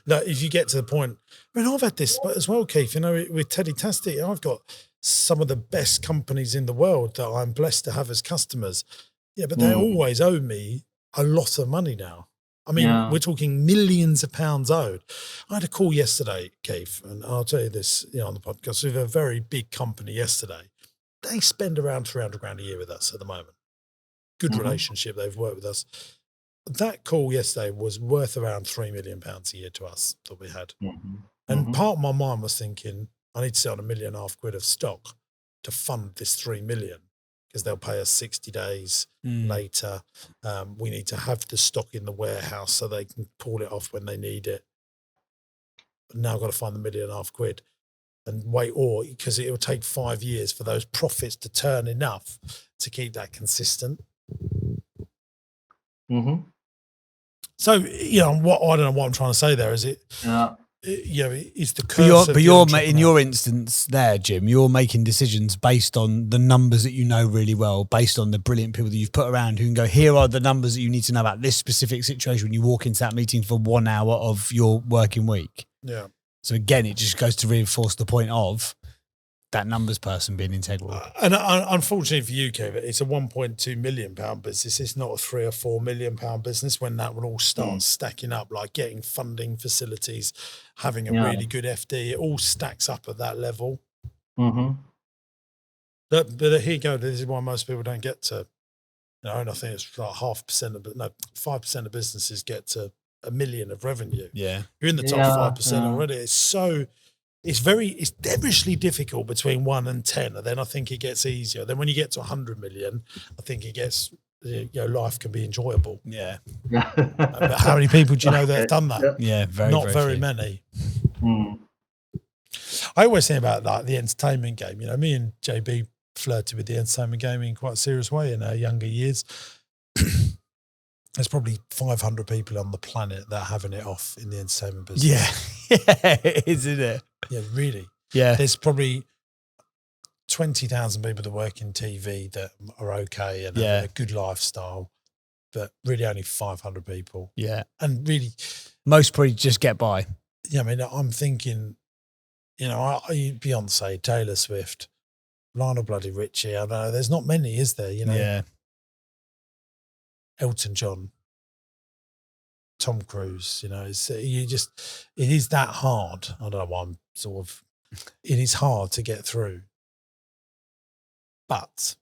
[SPEAKER 1] that if you get to the point, I've had this as well, Keith. With Teddy Tastic, I've got some of the best companies in the world that I'm blessed to have as customers. Yeah, but they always owe me a lot of money now. We're talking millions of pounds owed. I had a call yesterday, Keith, and I'll tell you this, on the podcast, with a very big company yesterday. They spend around 300 grand a year with us at the moment. Good relationship. They've worked with us. That call yesterday was worth around £3 million a year to us that we had. And part of my mind was thinking, I need to sell £1.5 million of stock to fund this 3 million. Because they'll pay us 60 days later. We need to have the stock in the warehouse so they can pull it off when they need it. But now I've got to find the £1.5 million and wait, because it will take 5 years for those profits to turn enough to keep that consistent. So, I don't know what I'm trying to say there. Is it? Yeah. It's the curse.
[SPEAKER 2] But you're in your instance there, Jim, you're making decisions based on the numbers that you know really well, based on the brilliant people that you've put around who can go, here are the numbers that you need to know about this specific situation when you walk into that meeting for 1 hour of your working week.
[SPEAKER 1] Yeah.
[SPEAKER 2] So again, it just goes to reinforce the point of that numbers person being integral.
[SPEAKER 1] And unfortunately for you, Kev, it's a £1.2 million business. It's not a £3 or £4 million business when that will all start stacking up, like getting funding facilities, having a really good FD. It all stacks up at that level. But here you go. This is why most people don't get to, and I think it's like 5% of businesses get to $1 million of revenue.
[SPEAKER 2] Yeah.
[SPEAKER 1] You're in the top 5% already. It's devilishly difficult between 1 and 10, and then I think it gets easier. Then when you get to 100 million, I think it gets, life can be enjoyable.
[SPEAKER 2] Yeah.
[SPEAKER 1] But how many people do you know that have done that?
[SPEAKER 2] Yeah,
[SPEAKER 1] not very many. I always think about like the entertainment game. Me and JB flirted with the entertainment game in quite a serious way in our younger years. There's probably 500 people on the planet that are having it off in the entertainment business.
[SPEAKER 2] Yeah, isn't it?
[SPEAKER 1] Yeah, really.
[SPEAKER 2] Yeah.
[SPEAKER 1] There's probably 20,000 people that work in TV that are okay and have a good lifestyle, but really only 500 people.
[SPEAKER 2] Yeah.
[SPEAKER 1] And really,
[SPEAKER 2] most probably just get by.
[SPEAKER 1] Yeah, I'm thinking, Beyonce, Taylor Swift, Lionel bloody Richie. I don't know. There's not many, is there?
[SPEAKER 2] Yeah.
[SPEAKER 1] Elton John, Tom Cruise, it is that hard. I don't know why it is hard to get through. But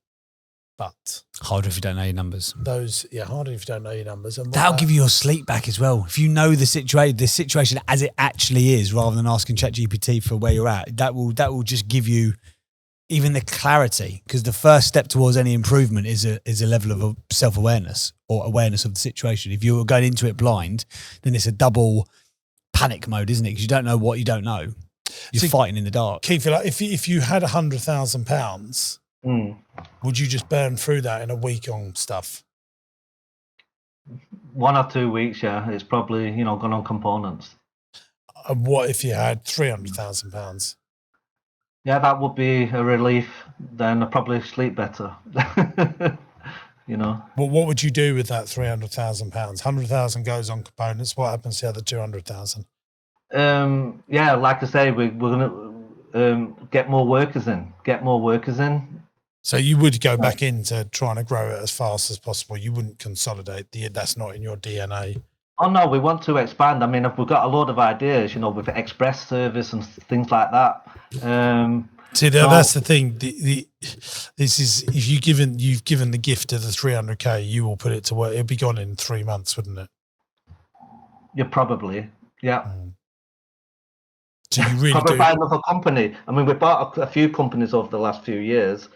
[SPEAKER 2] harder if you don't know your numbers.
[SPEAKER 1] Harder if you don't know your numbers. And
[SPEAKER 2] that'll give you your sleep back as well. If you know the situation as it actually is, rather than asking ChatGPT for where you're at, that will just give you even the clarity, because the first step towards any improvement is a level of self-awareness or awareness of the situation. If you're going into it blind, then it's a double panic mode, isn't it? Because you don't know what you don't know. You're fighting in the dark.
[SPEAKER 1] Keith, if you had £100,000, would you just burn through that in a week on stuff?
[SPEAKER 5] 1 or 2 weeks, yeah. It's probably, gone on components.
[SPEAKER 1] And what if you had £300,000?
[SPEAKER 5] Yeah, that would be a relief. Then I'd probably sleep better. You know.
[SPEAKER 1] But what would you do with that £300,000? 100,000 goes on components. What happens to the other 200,000?
[SPEAKER 5] Yeah, like I say, we're gonna get more workers in.
[SPEAKER 1] So you would go back into trying to grow it as fast as possible. You wouldn't consolidate. That's not in your DNA.
[SPEAKER 5] Oh no, we want to expand. I mean, we've got a lot of ideas, you know, with express service and things like that.
[SPEAKER 1] That's the thing. This is if you've given the gift of the 300K, you will put it to work. It'll be gone in 3 months, wouldn't it?
[SPEAKER 5] Yeah, probably. Yeah.
[SPEAKER 1] So you really
[SPEAKER 5] probably
[SPEAKER 1] do.
[SPEAKER 5] buy another company. I mean, we bought a few companies over the last few years.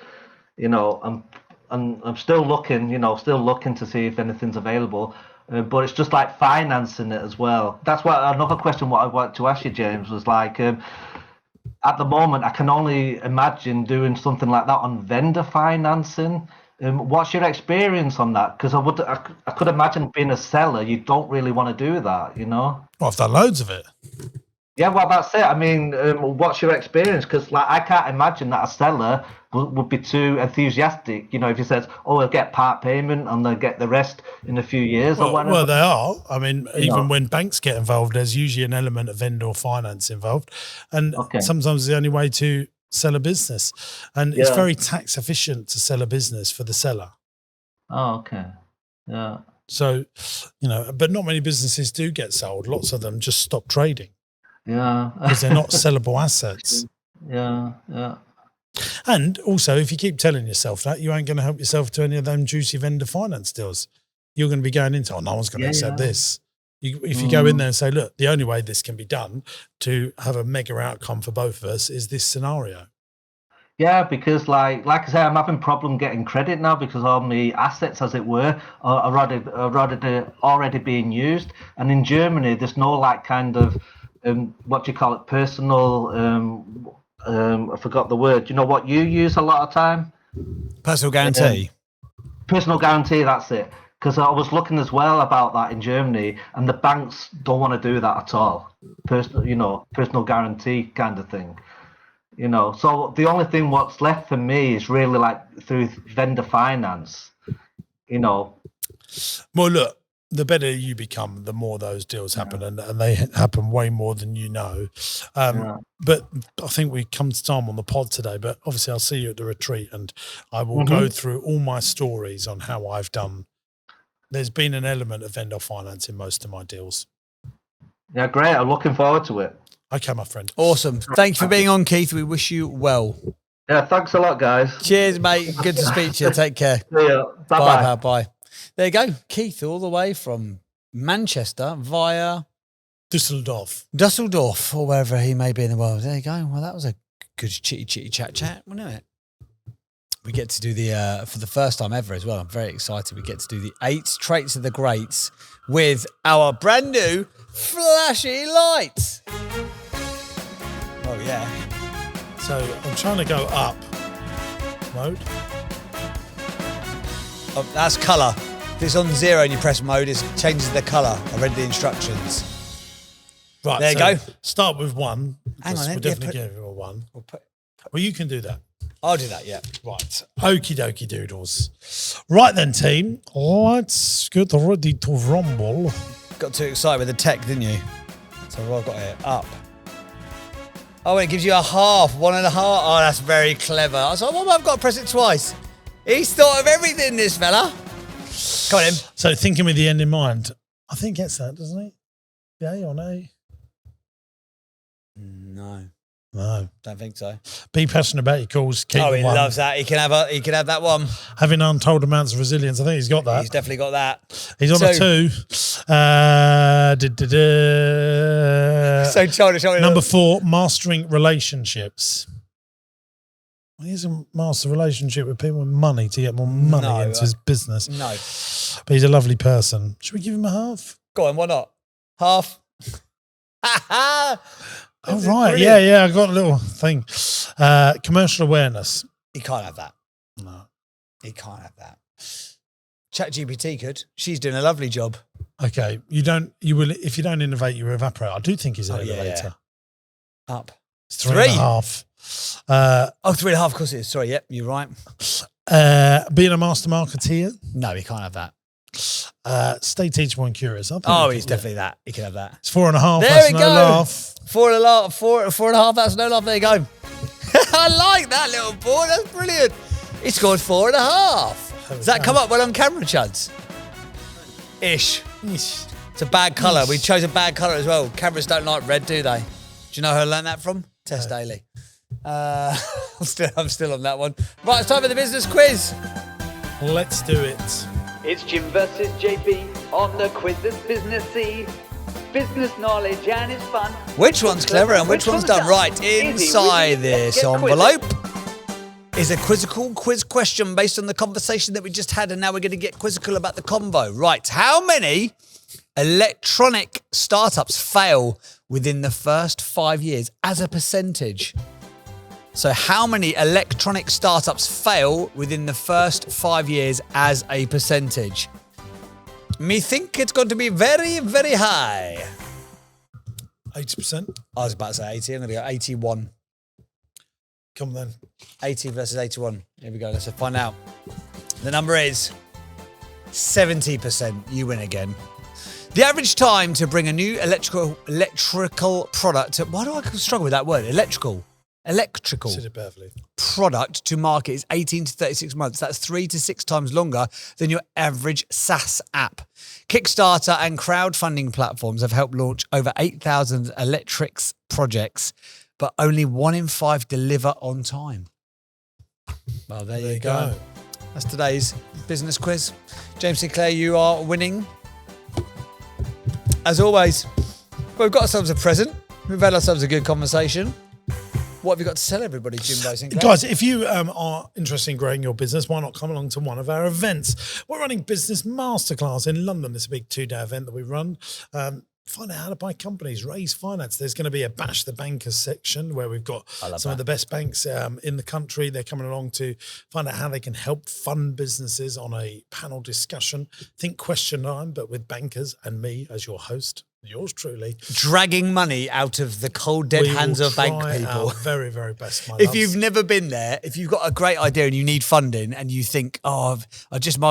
[SPEAKER 5] You know, I'm still looking. You know, to see if anything's available. But it's just like financing it as well. That's what another question. What I wanted to ask you, James, was like. At the moment, I can only imagine doing something like that on vendor financing. What's your experience on that? Because I could imagine being a seller, you don't really want to do that, you know?
[SPEAKER 1] Well, I've done loads of it.
[SPEAKER 5] Yeah, well, that's it. I mean, what's your experience? Because like, I can't imagine that a seller would be too enthusiastic. You know, if he says, "Oh, we'll get part payment and they'll get the rest in a few years," or whatever.
[SPEAKER 1] Well, they are. I mean, even when banks get involved, there's usually an element of vendor finance involved, and sometimes it's the only way to sell a business, and it's very tax efficient to sell a business for the seller.
[SPEAKER 5] Oh, okay. Yeah.
[SPEAKER 1] So, you know, but not many businesses do get sold. Lots of them just stop trading.
[SPEAKER 5] Yeah.
[SPEAKER 1] Because they're not sellable assets.
[SPEAKER 5] Yeah.
[SPEAKER 1] And also, if you keep telling yourself that, you ain't going to help yourself to any of them juicy vendor finance deals. You're going to be going into, no one's going to accept this. If you go in there and say, look, the only way this can be done to have a mega outcome for both of us is this scenario.
[SPEAKER 5] Yeah, because like I say, I'm having problem getting credit now because all my assets, as it were, are already being used. And in Germany, there's no like kind of what do you call it, personal. I forgot the word. You know what you use a lot of time?
[SPEAKER 2] Personal guarantee.
[SPEAKER 5] Personal guarantee. That's it. Because I was looking as well about that in Germany, and the banks don't want to do that at all. Personal guarantee kind of thing. You know, so the only thing what's left for me is really like through vendor finance. You know.
[SPEAKER 1] Well, look, the better you become, the more those deals happen, and they happen way more than you know. But I think we come to time on the pod today, but obviously I'll see you at the retreat and I will go through all my stories on how I've done. There's been an element of vendor finance in most of my deals.
[SPEAKER 5] Yeah, great. I'm looking forward to it.
[SPEAKER 1] Okay, my friend.
[SPEAKER 2] Awesome. Thanks for being on, Keith. We wish you well.
[SPEAKER 5] Yeah, thanks a lot, guys.
[SPEAKER 2] Cheers, mate. Good to speak to you. Take care.
[SPEAKER 5] See ya. Bye-bye.
[SPEAKER 2] Bye, pal. Bye. There you go. Keith, all the way from Manchester via Dusseldorf, or wherever he may be in the world. There you go. Well, that was a good chitty chat, wasn't it? We get to do for the first time ever as well. I'm very excited. We get to do the 8 traits of the greats with our brand new flashy lights. Oh, yeah.
[SPEAKER 1] So I'm trying to go up mode.
[SPEAKER 2] Oh, that's colour. If it's on 0 and you press mode, it changes the colour. I read the instructions.
[SPEAKER 1] Right,
[SPEAKER 2] there you go.
[SPEAKER 1] Start with 1.
[SPEAKER 2] Hang on,
[SPEAKER 1] we'll definitely give it a 1. Well, you can do that.
[SPEAKER 2] I'll do that, yeah.
[SPEAKER 1] Right. Okie dokie doodles. Right then, team. Let's get ready to rumble.
[SPEAKER 2] Got too excited with the tech, didn't you? So what I've got here, up. Oh, it gives you a half, 1.5. Oh, that's very clever. I was like, well, I've got to press it twice. He's thought of everything, this fella. Come on in.
[SPEAKER 1] So thinking with the end in mind, I think it's that, doesn't he? Yeah or no?
[SPEAKER 2] No. Don't think so.
[SPEAKER 1] Be passionate about your cause. Keep
[SPEAKER 2] he loves that. He can have that one.
[SPEAKER 1] Having untold amounts of resilience. I think he's got that.
[SPEAKER 2] He's definitely got that.
[SPEAKER 1] He's on a 2.
[SPEAKER 2] So childish.
[SPEAKER 1] Number 4, mastering relationships. He doesn't master a relationship with people with money to get more money into his business.
[SPEAKER 2] No.
[SPEAKER 1] But he's a lovely person. Should we give him a half?
[SPEAKER 2] Go on, why not? Half.
[SPEAKER 1] Oh, right. Brilliant. Yeah. I got a little thing. Commercial awareness.
[SPEAKER 2] He can't have that.
[SPEAKER 1] No.
[SPEAKER 2] He can't have that. ChatGPT could. She's doing a lovely job.
[SPEAKER 1] Okay, you will if you don't innovate, you evaporate. I do think he's an innovator.
[SPEAKER 2] Yeah. Up.
[SPEAKER 1] It's 3.5.
[SPEAKER 2] 3.5, of course it is. Sorry, yep, you're right.
[SPEAKER 1] Being a master marketeer.
[SPEAKER 2] No, he can't have that.
[SPEAKER 1] Stay teachable and curious.
[SPEAKER 2] He's definitely that. He can have that.
[SPEAKER 1] It's 4.5.
[SPEAKER 2] There
[SPEAKER 1] that's
[SPEAKER 2] we
[SPEAKER 1] no
[SPEAKER 2] go.
[SPEAKER 1] laugh.
[SPEAKER 2] 4.5. That's no laugh. There you go. I like that little boy. That's brilliant. He scored 4.5. Does that come up well on camera, Chuds? Ish. It's a bad colour. We chose a bad colour as well. Cameras don't like red, do they? Do you know who I learned that from? Tess Daly. I'm still on that one. Right, it's time for the business quiz.
[SPEAKER 1] Let's do it.
[SPEAKER 3] It's Jim versus JB on the quiz that's businessy. Business knowledge and it's fun.
[SPEAKER 2] Which one's clever and which one's done? Right, inside this envelope is a quizzical quiz question based on the conversation that we just had, and now we're going to get quizzical about the convo. Right, how many electronic startups fail within the first 5 years as a percentage? So how many electronic startups fail within the first 5 years as a percentage? Me think it's going to be very, very high.
[SPEAKER 1] 80%.
[SPEAKER 2] I was about to say 80. I'm going to go 81.
[SPEAKER 1] Come on then.
[SPEAKER 2] 80 versus 81. Here we go. Let's find out. The number is 70%. You win again. The average time to bring a new electrical product. Why do I struggle with that word? Electrical product to market is 18 to 36 months. That's 3 to 6 times longer than your average SaaS app. Kickstarter and crowdfunding platforms have helped launch over 8,000 electrics projects, but only 1 in 5 deliver on time. Well, there you go. That's today's business quiz. James Sinclair, you are winning. As always, we've got ourselves a present. We've had ourselves a good conversation. What have you got to sell everybody, Jimbo Sinclair?
[SPEAKER 1] Guys, if you are interested in growing your business, why not come along to one of our events? We're running Business Masterclass in London. It's a big 2-day event that we run. Find out how to buy companies, raise finance. There's going to be a Bash the Bankers section where we've got some of the best banks in the country. They're coming along to find out how they can help fund businesses on a panel discussion. Think question time, but with bankers and me as your host. Yours truly.
[SPEAKER 2] Dragging money out of the cold, dead hands of bank people.
[SPEAKER 1] Our very, very best, my
[SPEAKER 2] If
[SPEAKER 1] loves.
[SPEAKER 2] you've never been there, if you've got a great idea and you need funding and you think, my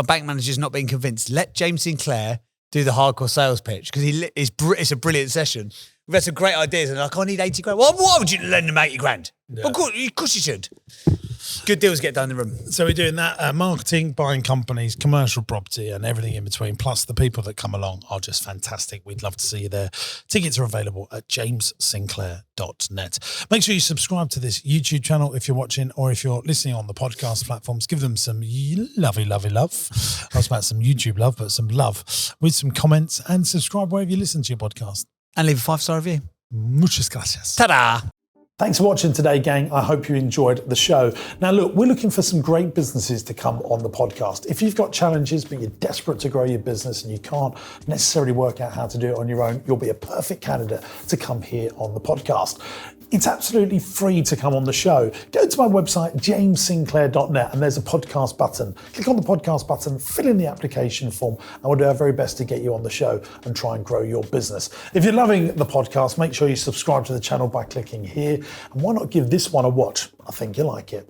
[SPEAKER 2] bank manager's not being convinced, let James Sinclair do the hardcore sales pitch because it's a brilliant session. We've had some great ideas and I need 80 grand. Well, why would you lend them 80 grand? Yeah. Of course you should. Good deals get done in the room.
[SPEAKER 1] So we're doing that, marketing, buying companies, commercial property and everything in between. Plus the people that come along are just fantastic. We'd love to see you there. Tickets are available at jamessinclair.net. Make sure you subscribe to this YouTube channel if you're watching or if you're listening on the podcast platforms. Give them some lovely, lovely love. I was about some YouTube love, but some love with some comments and subscribe wherever you listen to your podcast.
[SPEAKER 2] And leave a 5-star review.
[SPEAKER 1] Muchas gracias.
[SPEAKER 2] Ta-da!
[SPEAKER 1] Thanks for watching today, gang. I hope you enjoyed the show. Now, look, we're looking for some great businesses to come on the podcast. If you've got challenges, but you're desperate to grow your business and you can't necessarily work out how to do it on your own, you'll be a perfect candidate to come here on the podcast. It's absolutely free to come on the show. Go to my website, jamessinclair.net, and there's a podcast button. Click on the podcast button, fill in the application form, and we'll do our very best to get you on the show and try and grow your business. If you're loving the podcast, make sure you subscribe to the channel by clicking here. And why not give this one a watch? I think you'll like it.